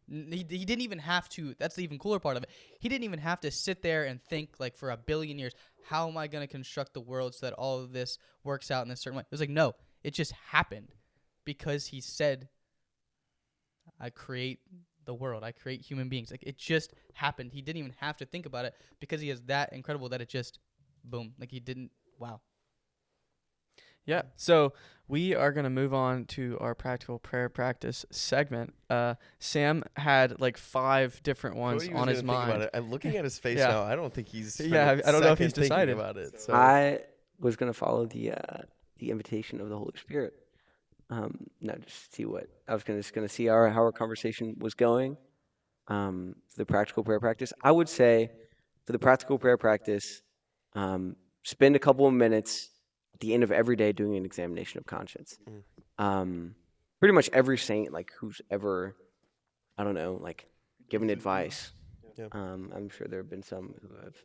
he didn't even have to, that's the even cooler part of it. He didn't even have to sit there and think like for a billion years, how am I going to construct the world so that all of this works out in this certain way? It was like, no, it just happened because he said, I create the world. I create human beings. Like it just happened. He didn't even have to think about it because he is that incredible that it just, boom. Like he didn't, wow. Yeah. So we are going to move on to our practical prayer practice segment. Sam had like 5 different ones on his mind. About it. I'm looking at his face Yeah. now. I don't think he's. Yeah, I don't know if he's decided about it. So. I was going to follow the invitation of the Holy Spirit. No, just see what I was just gonna see how our conversation was going. For the practical prayer practice, I would say for the practical prayer practice, spend a couple of minutes at the end of every day doing an examination of conscience. Pretty much every saint, like who's ever, I don't know, like given advice. Yeah. I'm sure there have been some who have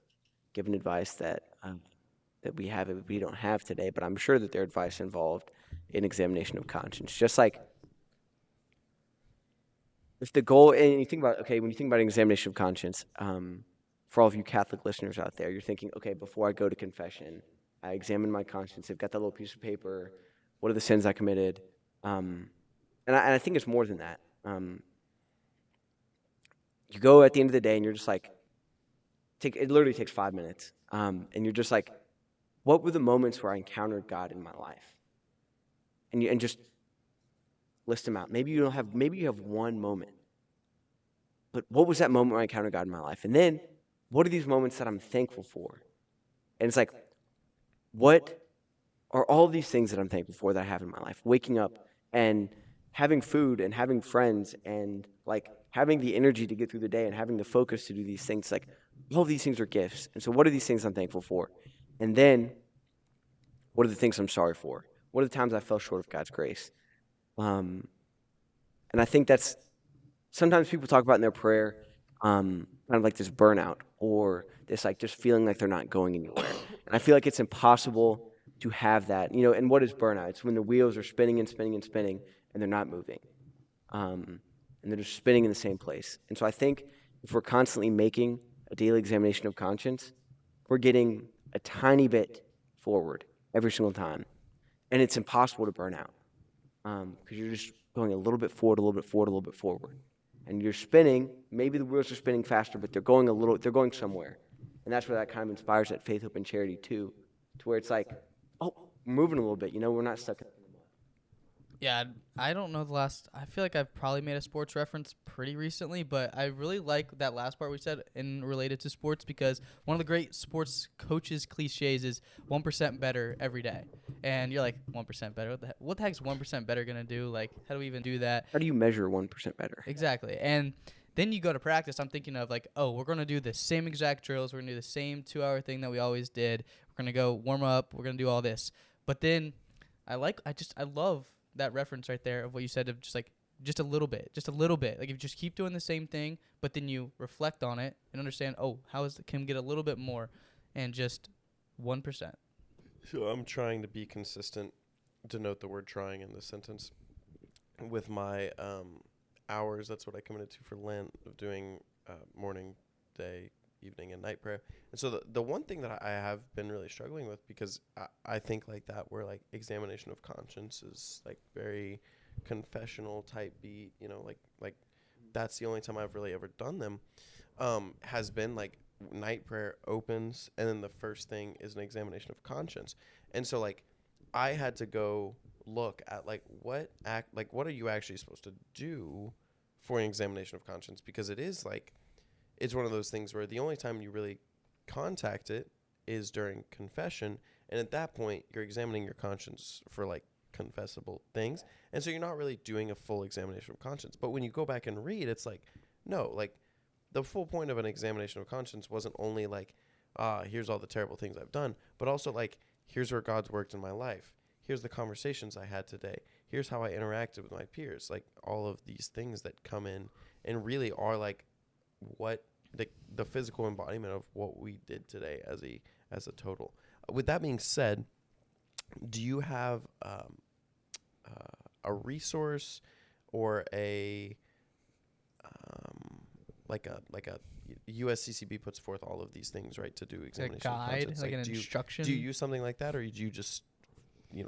given advice that we don't have today, but I'm sure that their advice involved an examination of conscience. Just like if the goal, and you think about, okay, when you think about an examination of conscience, for all of you Catholic listeners out there, you're thinking, okay, before I go to confession, I examine my conscience. I've got that little piece of paper. What are the sins I committed? And I think it's more than that. You go at the end of the day and you're just like, it literally takes 5 minutes. And you're just like, what were the moments where I encountered God in my life? And just list them out. Maybe you have one moment. But what was that moment where I encountered God in my life? And then what are these moments that I'm thankful for? And it's like, what are all these things that I'm thankful for that I have in my life? Waking up and having food and having friends and like having the energy to get through the day and having the focus to do these things. Like all of these things are gifts. And so what are these things I'm thankful for? And then what are the things I'm sorry for? What are the times I fell short of God's grace? And I think that's sometimes people talk about in their prayer, kind of like this burnout or this like just feeling like they're not going anywhere. And I feel like it's impossible to have that. And what is burnout? It's when the wheels are spinning and spinning and spinning and they're not moving. And they're just spinning in the same place. And so I think if we're constantly making a daily examination of conscience, we're getting a tiny bit forward every single time. And it's impossible to burn out because you're just going a little bit forward, a little bit forward, a little bit forward. And you're spinning, maybe the wheels are spinning faster, but they're going somewhere. And that's where that kind of inspires that faith, hope, and charity too, to where it's like, oh, we're moving a little bit, we're not stuck in the mud. Yeah, I don't know I feel like I've probably made a sports reference pretty recently, but I really like that last part we said in related to sports because one of the great sports coaches cliches is 1% better every day. And you're like, 1% better? What the heck's 1% better going to do? Like, how do we even do that? How do you measure 1% better? Exactly. And then you go to practice, I'm thinking of like, oh, we're going to do the same exact drills. We're going to do the same 2-hour thing that we always did. We're going to go warm up. We're going to do all this. But then I love that reference right there of what you said of just a little bit. Like if you just keep doing the same thing, but then you reflect on it and understand, oh, can we get a little bit more and just 1%. So I'm trying to be consistent, denote the word trying in this sentence. With my hours, that's what I committed to for Lent, of doing morning, day, evening, and night prayer. And so the one thing that I have been really struggling with, because I think like that, where like examination of conscience is like very confessional type beat, like that's the only time I've really ever done them, has been like night prayer opens, and then the first thing is an examination of conscience. And so like I had to go look at like what are you actually supposed to do for an examination of conscience, because it's one of those things where the only time you really contact it is during confession, and at that point you're examining your conscience for like confessable things, and so you're not really doing a full examination of conscience. But when you go back and read, it's like, no, like the full point of an examination of conscience wasn't only like, here's all the terrible things I've done, but also like, here's where God's worked in my life. Here's the conversations I had today. Here's how I interacted with my peers. Like all of these things that come in and really are like what the physical embodiment of what we did today as a total. With that being said, do you have a resource or a USCCB puts forth all of these things, right, to do examination a guide, of conscience. like an instruction? Do you use something like that, or do you just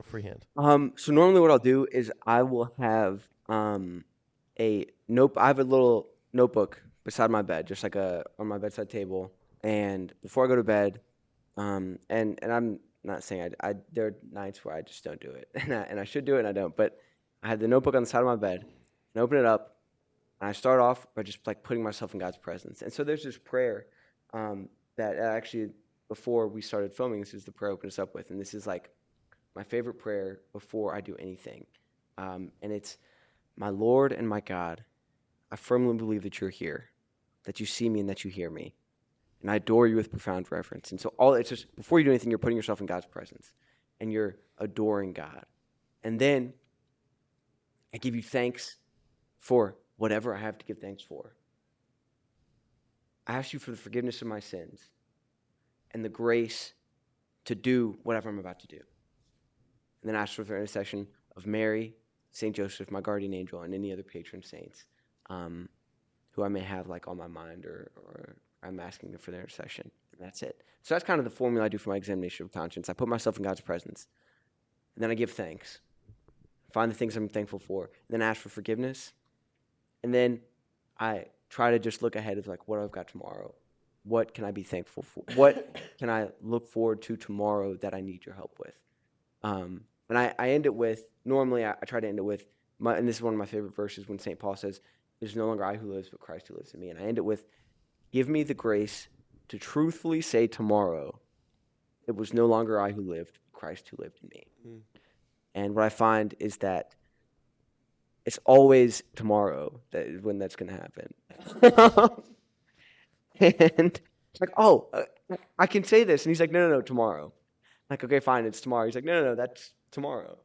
freehand? So normally what I'll do is I will have I have a little notebook beside my bed, just like on my bedside table. And before I go to bed, and I'm not saying there are nights where I just don't do it, and I should do it and I don't. But I had the notebook on the side of my bed, and open it up, and I start off by just like putting myself in God's presence. And so there's this prayer that actually before we started filming, this is the prayer I opened us up with, and this is like my favorite prayer before I do anything. And it's, my Lord and my God, I firmly believe that you're here, that you see me and that you hear me. And I adore you with profound reverence. And so it's just, before you do anything, you're putting yourself in God's presence. And you're adoring God. And then I give you thanks for whatever I have to give thanks for. I ask you for the forgiveness of my sins and the grace to do whatever I'm about to do. And then I ask for the intercession of Mary, St. Joseph, my guardian angel, and any other patron saints who I may have like on my mind or I'm asking them for their intercession. And that's it. So that's kind of the formula I do for my examination of conscience. I put myself in God's presence. And then I give thanks. Find the things I'm thankful for. And then ask for forgiveness. And then I try to just look ahead of like what I've got tomorrow. What can I be thankful for? What can I look forward to tomorrow that I need your help with? And I end it with, normally I try to end it with, and this is one of my favorite verses when St. Paul says, it is no longer I who lives, but Christ who lives in me. And I end it with, give me the grace to truthfully say tomorrow, it was no longer I who lived, but Christ who lived in me. Mm. And what I find is that it's always tomorrow when that's going to happen. And it's like, I can say this. And he's like, no, tomorrow. I'm like, okay, fine, it's tomorrow. He's like, no, that's tomorrow.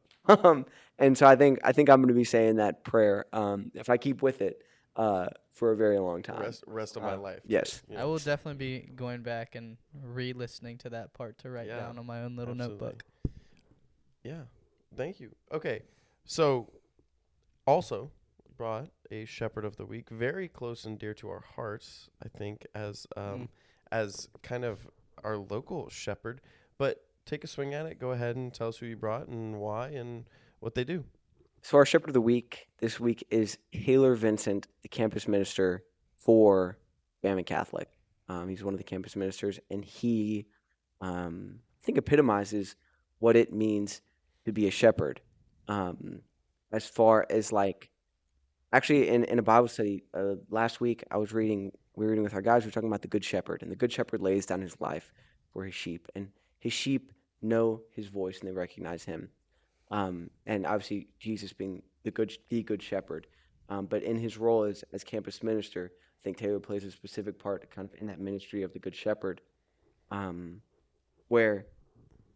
And so I think I'm going to be saying that prayer if I keep with it for a very long time. Rest of my life. Yes. I will definitely be going back and re-listening to that part to write down on my own little notebook. Yeah. Thank you. Okay. So also brought a shepherd of the week, very close and dear to our hearts, I think, as kind of our local shepherd. But take a swing at it. Go ahead and tell us who you brought and why and what they do. So our shepherd of the week this week is Taylor Vincent, the campus minister for Bama Catholic. He's one of the campus ministers, and he, I think, epitomizes what it means to be a shepherd. As far as like, actually in a Bible study last week, we were reading with our guys. We were talking about the Good Shepherd, and the Good Shepherd lays down his life for his sheep, and his sheep know his voice and they recognize him. And obviously Jesus being the good shepherd. But in his role as campus minister, I think Taylor plays a specific part kind of in that ministry of the good shepherd, where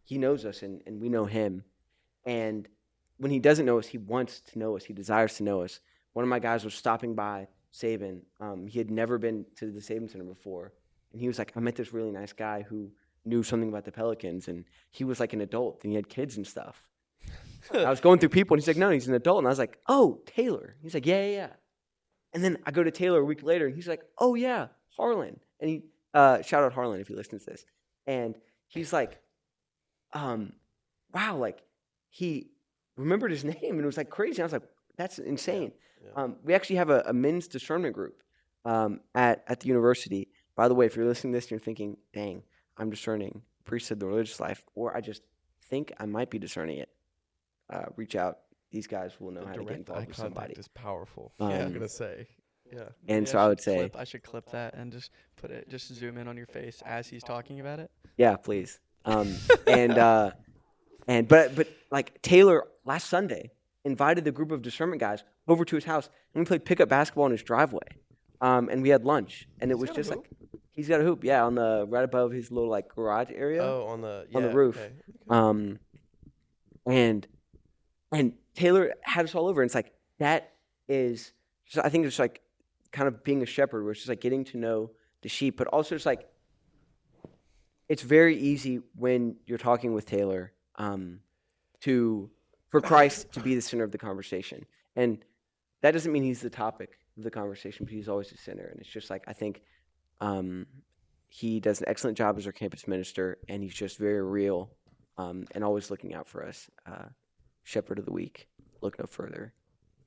he knows us and we know him. And when he doesn't know us, he wants to know us. He desires to know us. One of my guys was stopping by Saban. He had never been to the Saban Center before. And he was like, I met this really nice guy who knew something about the Pelicans. And he was like an adult and he had kids and stuff. I was going through people and he's like, no, he's an adult. And I was like, oh, Taylor. He's like, yeah. And then I go to Taylor a week later and he's like, oh, yeah, Harlan. And he, shout out Harlan if he listens to this. And he's like, wow, like he remembered his name and it was like crazy. I was like, that's insane. Yeah. We actually have a men's discernment group at the university. By the way, if you're listening to this and you're thinking, dang, I'm discerning priesthood, the religious life, or I just think I might be discerning it, reach out. These guys will know how to get involved with somebody. Is powerful. I'm going to say. Yeah. And so I would say. I should clip that and just put it, just zoom in on your face as he's talking about it. Yeah, please. But like Taylor last Sunday invited the group of discernment guys over to his house and we played pickup basketball in his driveway. And we had lunch and it was just like, he's got a hoop. Yeah. On the, right above his little like garage area. Oh, on the roof. Okay. And Taylor had us all over. And it's like, that is, just, I think it's like kind of being a shepherd where it's just like getting to know the sheep, but also it's like, it's very easy when you're talking with Taylor for Christ to be the center of the conversation. And that doesn't mean he's the topic of the conversation, but he's always the center. And it's just like, I think he does an excellent job as our campus minister, and he's just very real and always looking out for us. Shepherd of the week, look no further,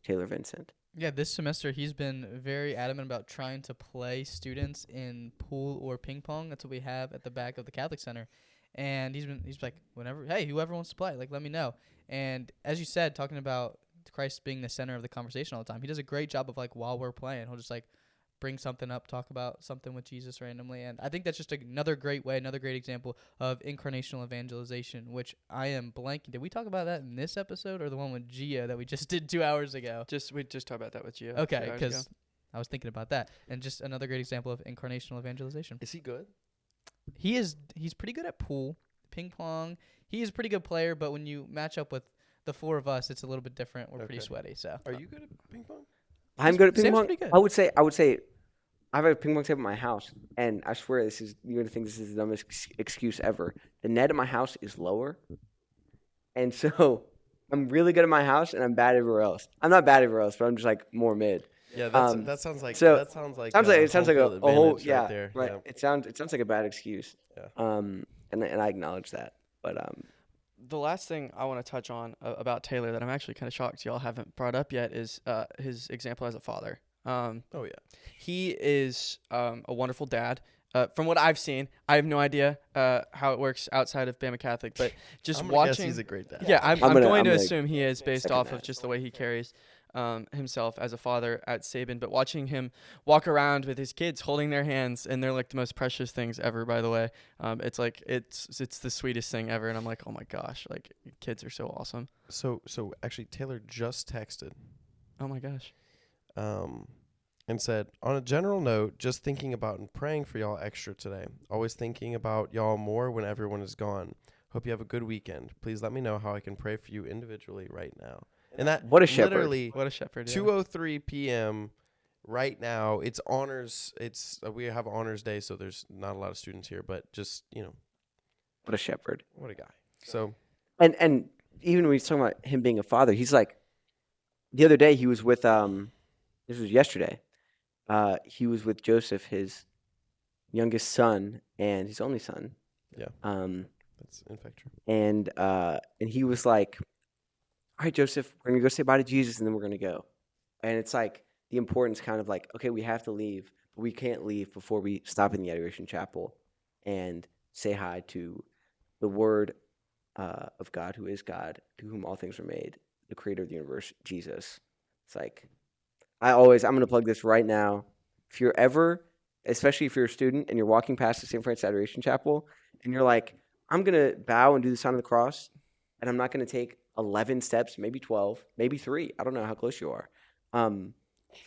Taylor Vincent. Yeah, this semester he's been very adamant about trying to play students in pool or ping pong. That's what we have at the back of the Catholic Center. And he's like, whoever wants to play, like, let me know. And as you said, talking about Christ being the center of the conversation all the time, he does a great job of, like, while we're playing, he'll just, like, bring something up, talk about something with Jesus randomly. And I think that's just another great way, another great example of incarnational evangelization, which I am blanking. Did we talk about that in this episode or the one with Gio that we just did 2 hours ago? We just talked about that with Gio. Okay, because I was thinking about that. And just another great example of incarnational evangelization. Is he good? He's pretty good at pool, ping pong. He is a pretty good player, but when you match up with the 4 of us, it's a little bit different. We're pretty sweaty. So are you good at ping pong? I'm good at ping Sam's pong. pretty good. I would say I have a ping pong table at my house, and I swear you're gonna think this is the dumbest excuse ever. The net at my house is lower, and so I'm really good at my house, and I'm bad everywhere else. I'm not bad everywhere else, but I'm just like more mid. Yeah, that sounds like it sounds like a whole there. Right. Yeah. It sounds like a bad excuse. Yeah. And I acknowledge that, but The last thing I want to touch on about Taylor that I'm actually kind of shocked y'all haven't brought up yet is his example as a father. Oh yeah, he is a wonderful dad. From what I've seen, I have no idea how it works outside of Bama Catholic, but just I'm watching, guess he's a great dad. Yeah, I'm going to gonna assume he is based off of that. just the way he carries himself as a father at Sabin. But watching him walk around with his kids, holding their hands, and they're like the most precious things ever. By the way, it's like it's the sweetest thing ever, and I'm like, oh my gosh, like kids are so awesome. So actually, Taylor just texted. Oh my gosh. And said, on a general note, just thinking about and praying for y'all extra today. Always thinking about y'all more when everyone is gone. Hope you have a good weekend. Please let me know how I can pray for you individually right now. And that What a shepherd. literally What a shepherd. 2:03 p.m. right now. It's honors. It's we have honors day, so there's not a lot of students here, but just what a shepherd. what a guy. So And even when he's talking about him being a father, he's like, the other day he was with this was yesterday. He was with Joseph, his youngest son, and his only son. Yeah. That's in fact true. And he was like, all right, Joseph, we're going to go say bye to Jesus, and then we're going to go. And it's like the importance kind of like, okay, we have to leave, but we can't leave before we stop in the Adoration Chapel and say hi to the Word of God, who is God, to whom all things were made, the creator of the universe, Jesus. It's like, I'm going to plug this right now. If you're ever, especially if you're a student and you're walking past the St. Francis Adoration Chapel and you're like, I'm going to bow and do the sign of the cross, and I'm not going to take 11 steps, maybe 12, maybe 3. I don't know how close you are.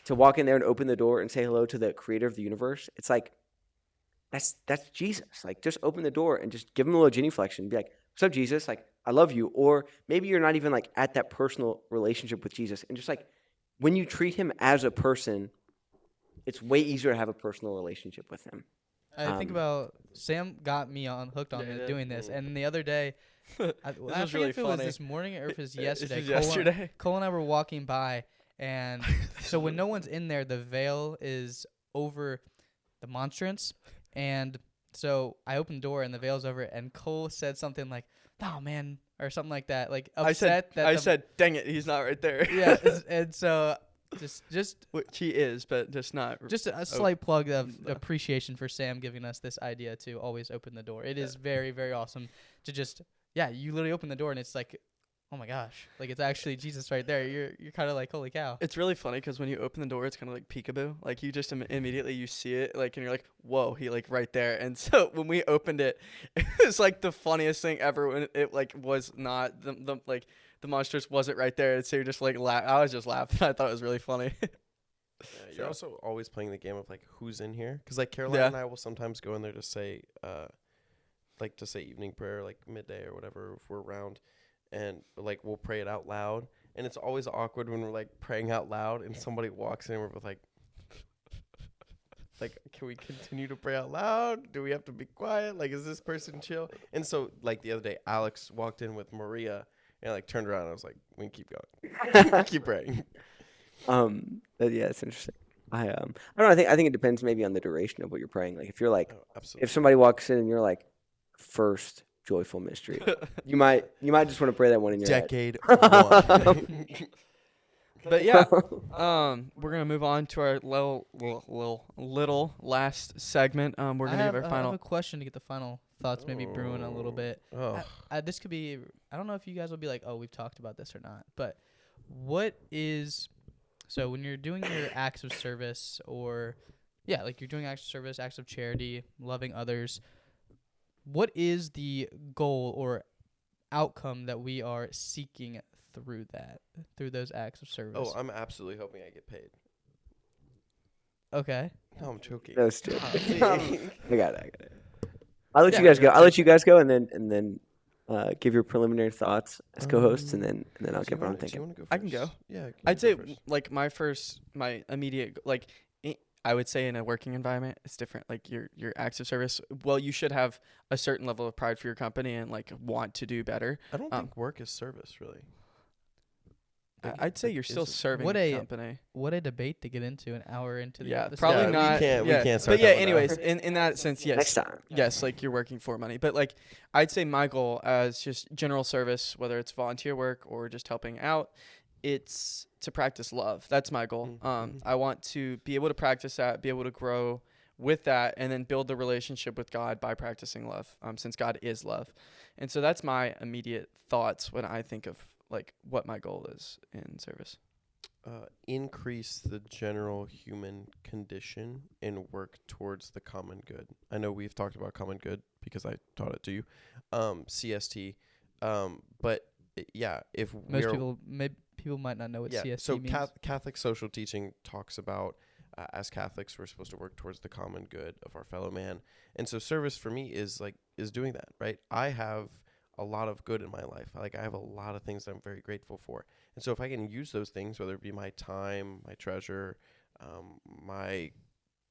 To walk in there and open the door and say hello to the creator of the universe. It's like, that's Jesus. Like, just open the door and just give him a little genuflection. Be like, what's up, Jesus? Like, I love you. Or maybe you're not even like at that personal relationship with Jesus. And just like, when you treat him as a person, it's way easier to have a personal relationship with him. I think about Sam got me hooked on doing this, and the other day, I forget really if it was funny. this morning or if it was yesterday. Yesterday. Cole and I were walking by, and so when no one's in there, the veil is over the monstrance, and so I opened the door and the veil's over it, and Cole said something like, "Oh man," or something like that, like upset. I said, "Dang it, he's not right there." Yeah, and so just which he is, but just not. Just a slight plug of appreciation for Sam giving us this idea to always open the door. It is very, very awesome to just, you literally open the door and it's like, oh my gosh, like it's actually Jesus right there. You're kind of like, holy cow. It's really funny because when you open the door, it's kind of like peekaboo. Like you just immediately you see it, like, and you're like, whoa, he like right there. And so when we opened it, it was like the funniest thing ever when it like was not the monstrous wasn't right there. And so you're just like, I was just laughing. I thought it was really funny. You're also always playing the game of like who's in here, because like Caroline and I will sometimes go in there to say evening prayer, like midday or whatever, if we're around, and like we'll pray it out loud, and it's always awkward when we're like praying out loud and somebody walks in and we're both like can we continue to pray out loud? Do we have to be quiet? Like, is this person chill? And so like the other day, Alex walked in with Maria and like turned around and I was like, we can keep going. Keep praying. But yeah, it's interesting. I don't know. I think it depends maybe on the duration of what you're praying. Like if you're like, if somebody walks in and you're like, first joyful mystery, you might just want to pray that one in your decade head. one. But yeah, we're gonna move on to our little last segment. We're gonna give our I final. have a question to get the final thoughts maybe brewing a little bit. Oh. This could be, I don't know if you guys will be like, oh, we've talked about this or not, but what is, so when you're doing your acts of service or yeah, like you're doing acts of service, acts of charity, loving others. What is the goal or outcome that we are seeking through those acts of service? Oh, I'm absolutely hoping I get paid. Okay. No, I'm joking. That was God, I got it. I'll let Yeah, you guys go. that's I'll let you guys go, and then give your preliminary thoughts as co-hosts, and then I'll do you get what I'm wanna- do you thinking. wanna go I can first? go. Yeah. you I'd go say first. like my immediate I would say in a working environment it's different. Like your acts of service. Well, you should have a certain level of pride for your company and like want to do better. I don't think work is service, really. I'd say you're still serving What the a- company. What a debate to get into an hour into the Yeah, episode. probably we not. can't- we yeah. can't start But yeah, that one now. anyways, in that sense, yes. Next time. Yes, like you're working for money. But like I'd say my goal as just general service, whether it's volunteer work or just helping out, it's to practice love. That's my goal. Mhm. I want to be able to practice that, be able to grow with that, and then build the relationship with God by practicing love, since God is love. And so that's my immediate thoughts when I think of like what my goal is in service. Increase the general human condition and work towards the common good. I know we've talked about common good because I taught it to you, CST. But yeah, if Most we're people might not know what yeah, CST so means. Catholic social teaching talks about as Catholics we're supposed to work towards the common good of our fellow man, and so service for me is doing that, right? I have a lot of good in my life. Like I have a lot of things that I'm very grateful for, and so if I can use those things, whether it be my time, my treasure, my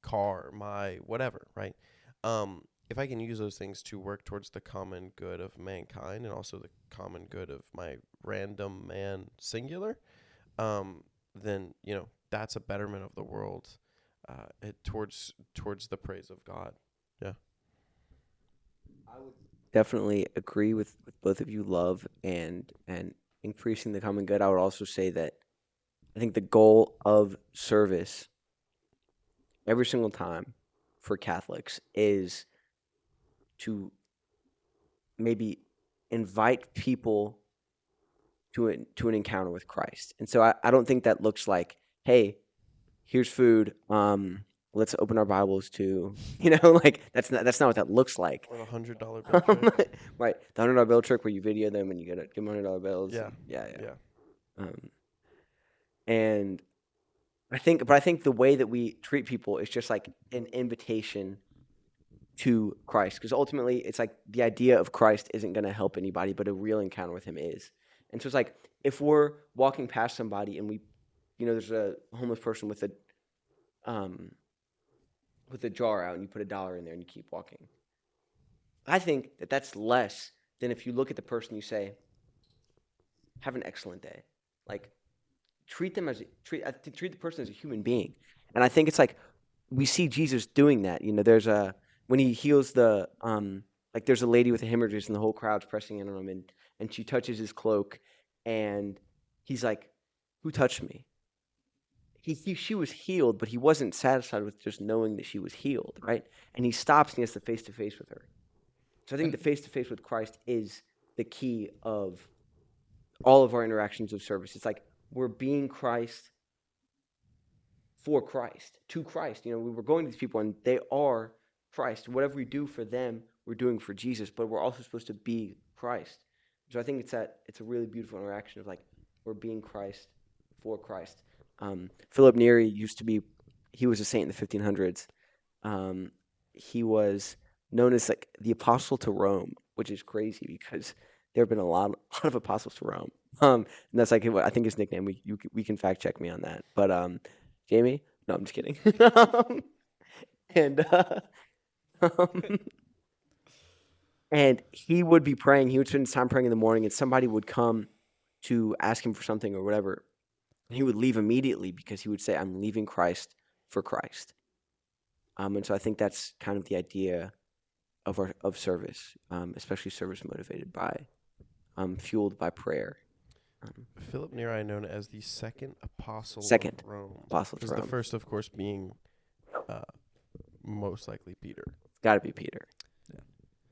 car, my whatever, right? If I can use those things to work towards the common good of mankind and also the common good of my random man singular, then that's a betterment of the world, towards the praise of God. Yeah. I would definitely agree with both of you, love and increasing the common good. I would also say that I think the goal of service every single time for Catholics is to maybe invite people to an encounter with Christ. And so I don't think that looks like, hey, here's food. Let's open our Bibles to, like that's not what that looks like. Or the $100 bill trick. Right, the $100 bill trick where you video them and you give them $100 bills. Yeah. Yeah. And I think the way that we treat people is just like an invitation to Christ, because ultimately it's like the idea of Christ isn't going to help anybody, but a real encounter with him is. And so it's like if we're walking past somebody and we, there's a homeless person with a jar out and you put $1 in there and you keep walking. I think that that's less than if you look at the person and you say, have an excellent day. Like treat the person as a human being. And I think it's like we see Jesus doing that. There's when he heals there's a lady with a hemorrhage and the whole crowd's pressing in on him and she touches his cloak and he's like, who touched me? She was healed, but he wasn't satisfied with just knowing that she was healed, right? And he stops and he has the face-to-face with her. So I think the face-to-face with Christ is the key of all of our interactions of service. It's like we're being Christ for Christ, to Christ. We're going to these people and they are Christ. Whatever we do for them, we're doing for Jesus, but we're also supposed to be Christ. So I think it's a really beautiful interaction of like we're being Christ for Christ. Philip Neri he was a saint in the 1500s. He was known as like the apostle to Rome, which is crazy because there have been a lot of apostles to Rome. And that's like I think his nickname. We can fact check me on that. But Jamie, no, I'm just kidding. And he would be praying. He would spend his time praying in the morning, and somebody would come to ask him for something or whatever. He would leave immediately because he would say, I'm leaving Christ for Christ. And so I think that's kind of the idea of service, especially service motivated by, fueled by prayer. Philip Neri, known as the second apostle of Rome. Apostle of Rome. The first, of course, being most likely Peter. Got to be Peter. Yeah.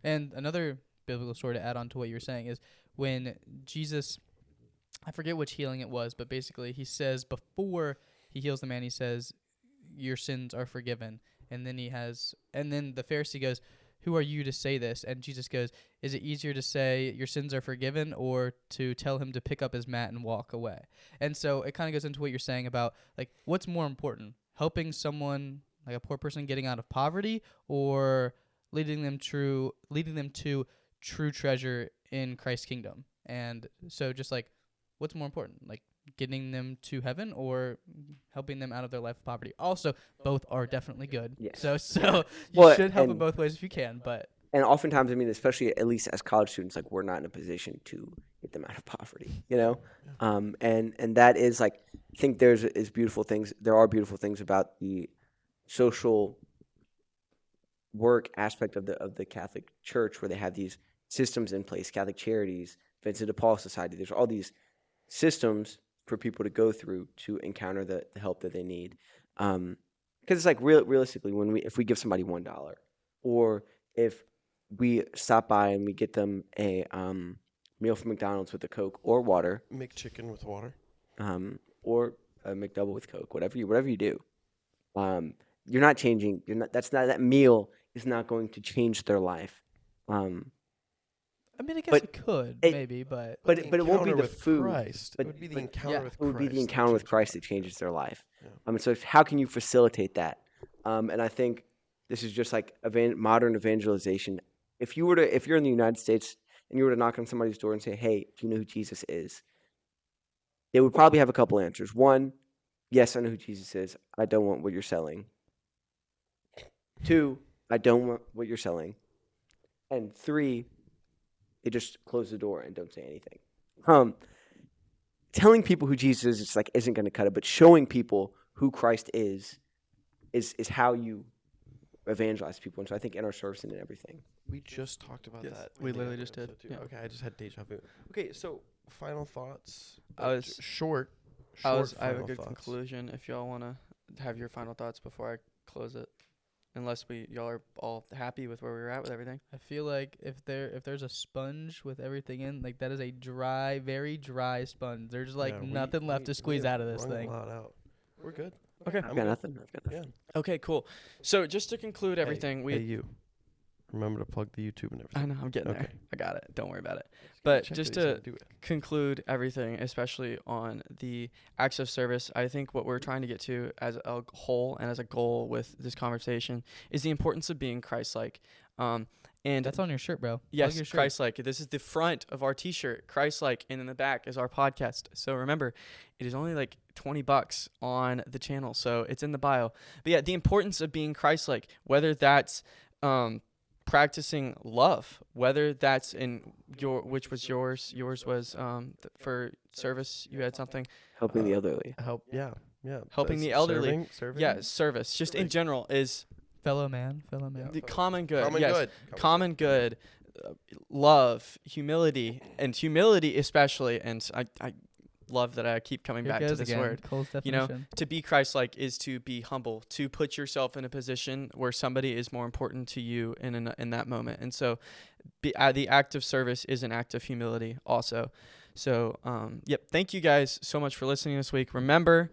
And another biblical story to add on to what you were saying is when Jesus, I forget which healing it was, but basically he says before he heals the man, he says, your sins are forgiven. And then the Pharisee goes, "Who are you to say this?" And Jesus goes, "Is it easier to say your sins are forgiven or to tell him to pick up his mat and walk away?" And so it kind of goes into what you're saying about like what's more important, helping someone like a poor person getting out of poverty or leading them to true treasure in Christ's kingdom. And so just like what's more important, like getting them to heaven or helping them out of their life of poverty. Also, both are definitely good. Yes. So you should help in both ways if you can, but and oftentimes, I mean, especially at least as college students, like we're not in a position to get them out of poverty, you know? And that is like, I think there are beautiful things about the social work aspect of the Catholic Church, where they have these systems in place, Catholic Charities, Vincent de Paul Society. There's all these systems for people to go through to encounter the help that they need. Because it's like realistically, if we give somebody $1, or if we stop by and we get them a meal from McDonald's with a Coke or water, McChicken with water, or a McDouble with Coke, whatever you do, you're not changing. That meal is not going to change their life. I mean, I guess it could maybe, but it won't be the food. Christ. But it would be the encounter with Christ. It would be the encounter with Christ that changes their life. Yeah. So how can you facilitate that? And I think this is just like modern evangelization. If you're in the United States and you were to knock on somebody's door and say, "Hey, do you know who Jesus is?" They would probably have a couple answers. One, yes, I know who Jesus is. I don't want what you're selling. Two, I don't want what you're selling. And three, they just close the door and don't say anything. Telling people who Jesus is isn't going to cut it, but showing people who Christ is how you evangelize people. And so I think in our service and in everything. We just talked about that. We literally just did. Yeah. Okay, I just had deja vu. Okay, so final thoughts. I have a good thoughts. conclusion. If y'all want to have your final thoughts before I close it, unless y'all are all happy with where we're at with everything. I feel like if there's a sponge with everything in, like that is a dry, very dry sponge. There's nothing left to squeeze out of this thing. A lot out. We're good. Okay. I've got nothing. Yeah. Okay, cool. So just to conclude everything, you remember to plug the YouTube and everything. I know, I'm getting there. Okay. I got it. Don't worry about it. But Check just that he's to gonna do it. conclude everything, especially on the acts of service, I think what we're trying to get to as a whole and as a goal with this conversation is the importance of being Christ-like. And that's on your shirt, bro. Yes, Christ-like. This is the front of our T-shirt, Christ-like, and in the back is our podcast. So remember, it is only like $20 on the channel, so it's in the bio. But yeah, the importance of being Christ-like, whether that's practicing love, whether that's in which was yours was for service. You had something. Helping the elderly. Helping the elderly. Serving. Yeah, service. Just in general is fellow man. The common good. Common good. Love, humility especially, and I love that I keep coming back to this word. You know, to be Christ-like is to be humble, to put yourself in a position where somebody is more important to you in that moment. And so the act of service is an act of humility also. So, thank you guys so much for listening this week. Remember,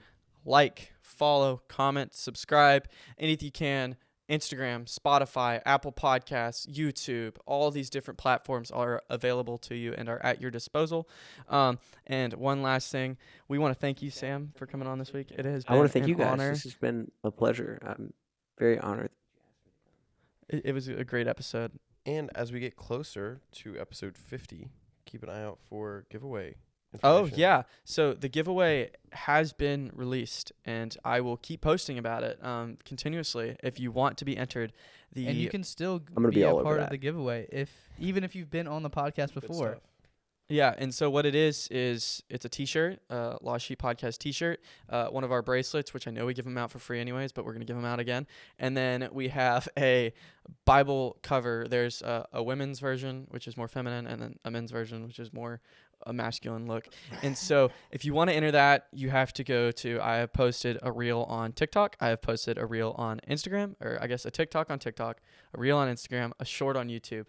follow, comment, subscribe, anything you can. Instagram, Spotify, Apple Podcasts, YouTube, all these different platforms are available to you and are at your disposal. And one last thing, we want to thank you, Sam, for coming on this week. It has been I want to thank you guys. Honor. This has been a pleasure. I'm very honored. It was a great episode. And as we get closer to episode 50, keep an eye out for giveaway. Oh, yeah. So the giveaway has been released, and I will keep posting about it continuously. If you want to be entered, and you can still be a part of the giveaway, even if you've been on the podcast before. Yeah, and so what it is it's a T-shirt, Lost Sheep Podcast T-shirt, one of our bracelets, which I know we give them out for free anyways, but we're going to give them out again. And then we have a Bible cover. There's a women's version, which is more feminine, and then a men's version, which is more a masculine look. And so if you want to enter that, you have to go to, I have posted a reel on TikTok. I have posted a reel on Instagram, or I guess a TikTok on TikTok, a reel on Instagram, a short on YouTube.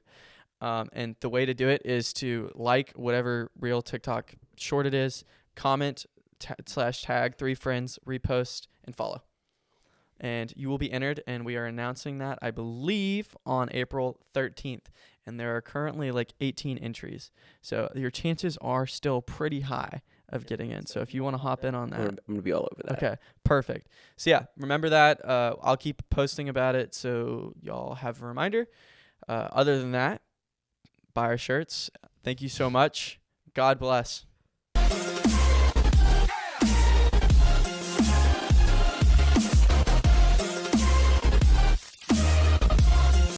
And the way to do it is to like whatever reel TikTok short it is, comment /tag 3 friends, repost, and follow. and you will be entered, and we are announcing that, I believe, on April 13th. And there are currently like 18 entries. So your chances are still pretty high of getting in. So if you want to hop in on that. I'm going to be all over that. Okay, perfect. So yeah, remember that. I'll keep posting about it so y'all have a reminder. Other than that, buy our shirts. Thank you so much. God bless.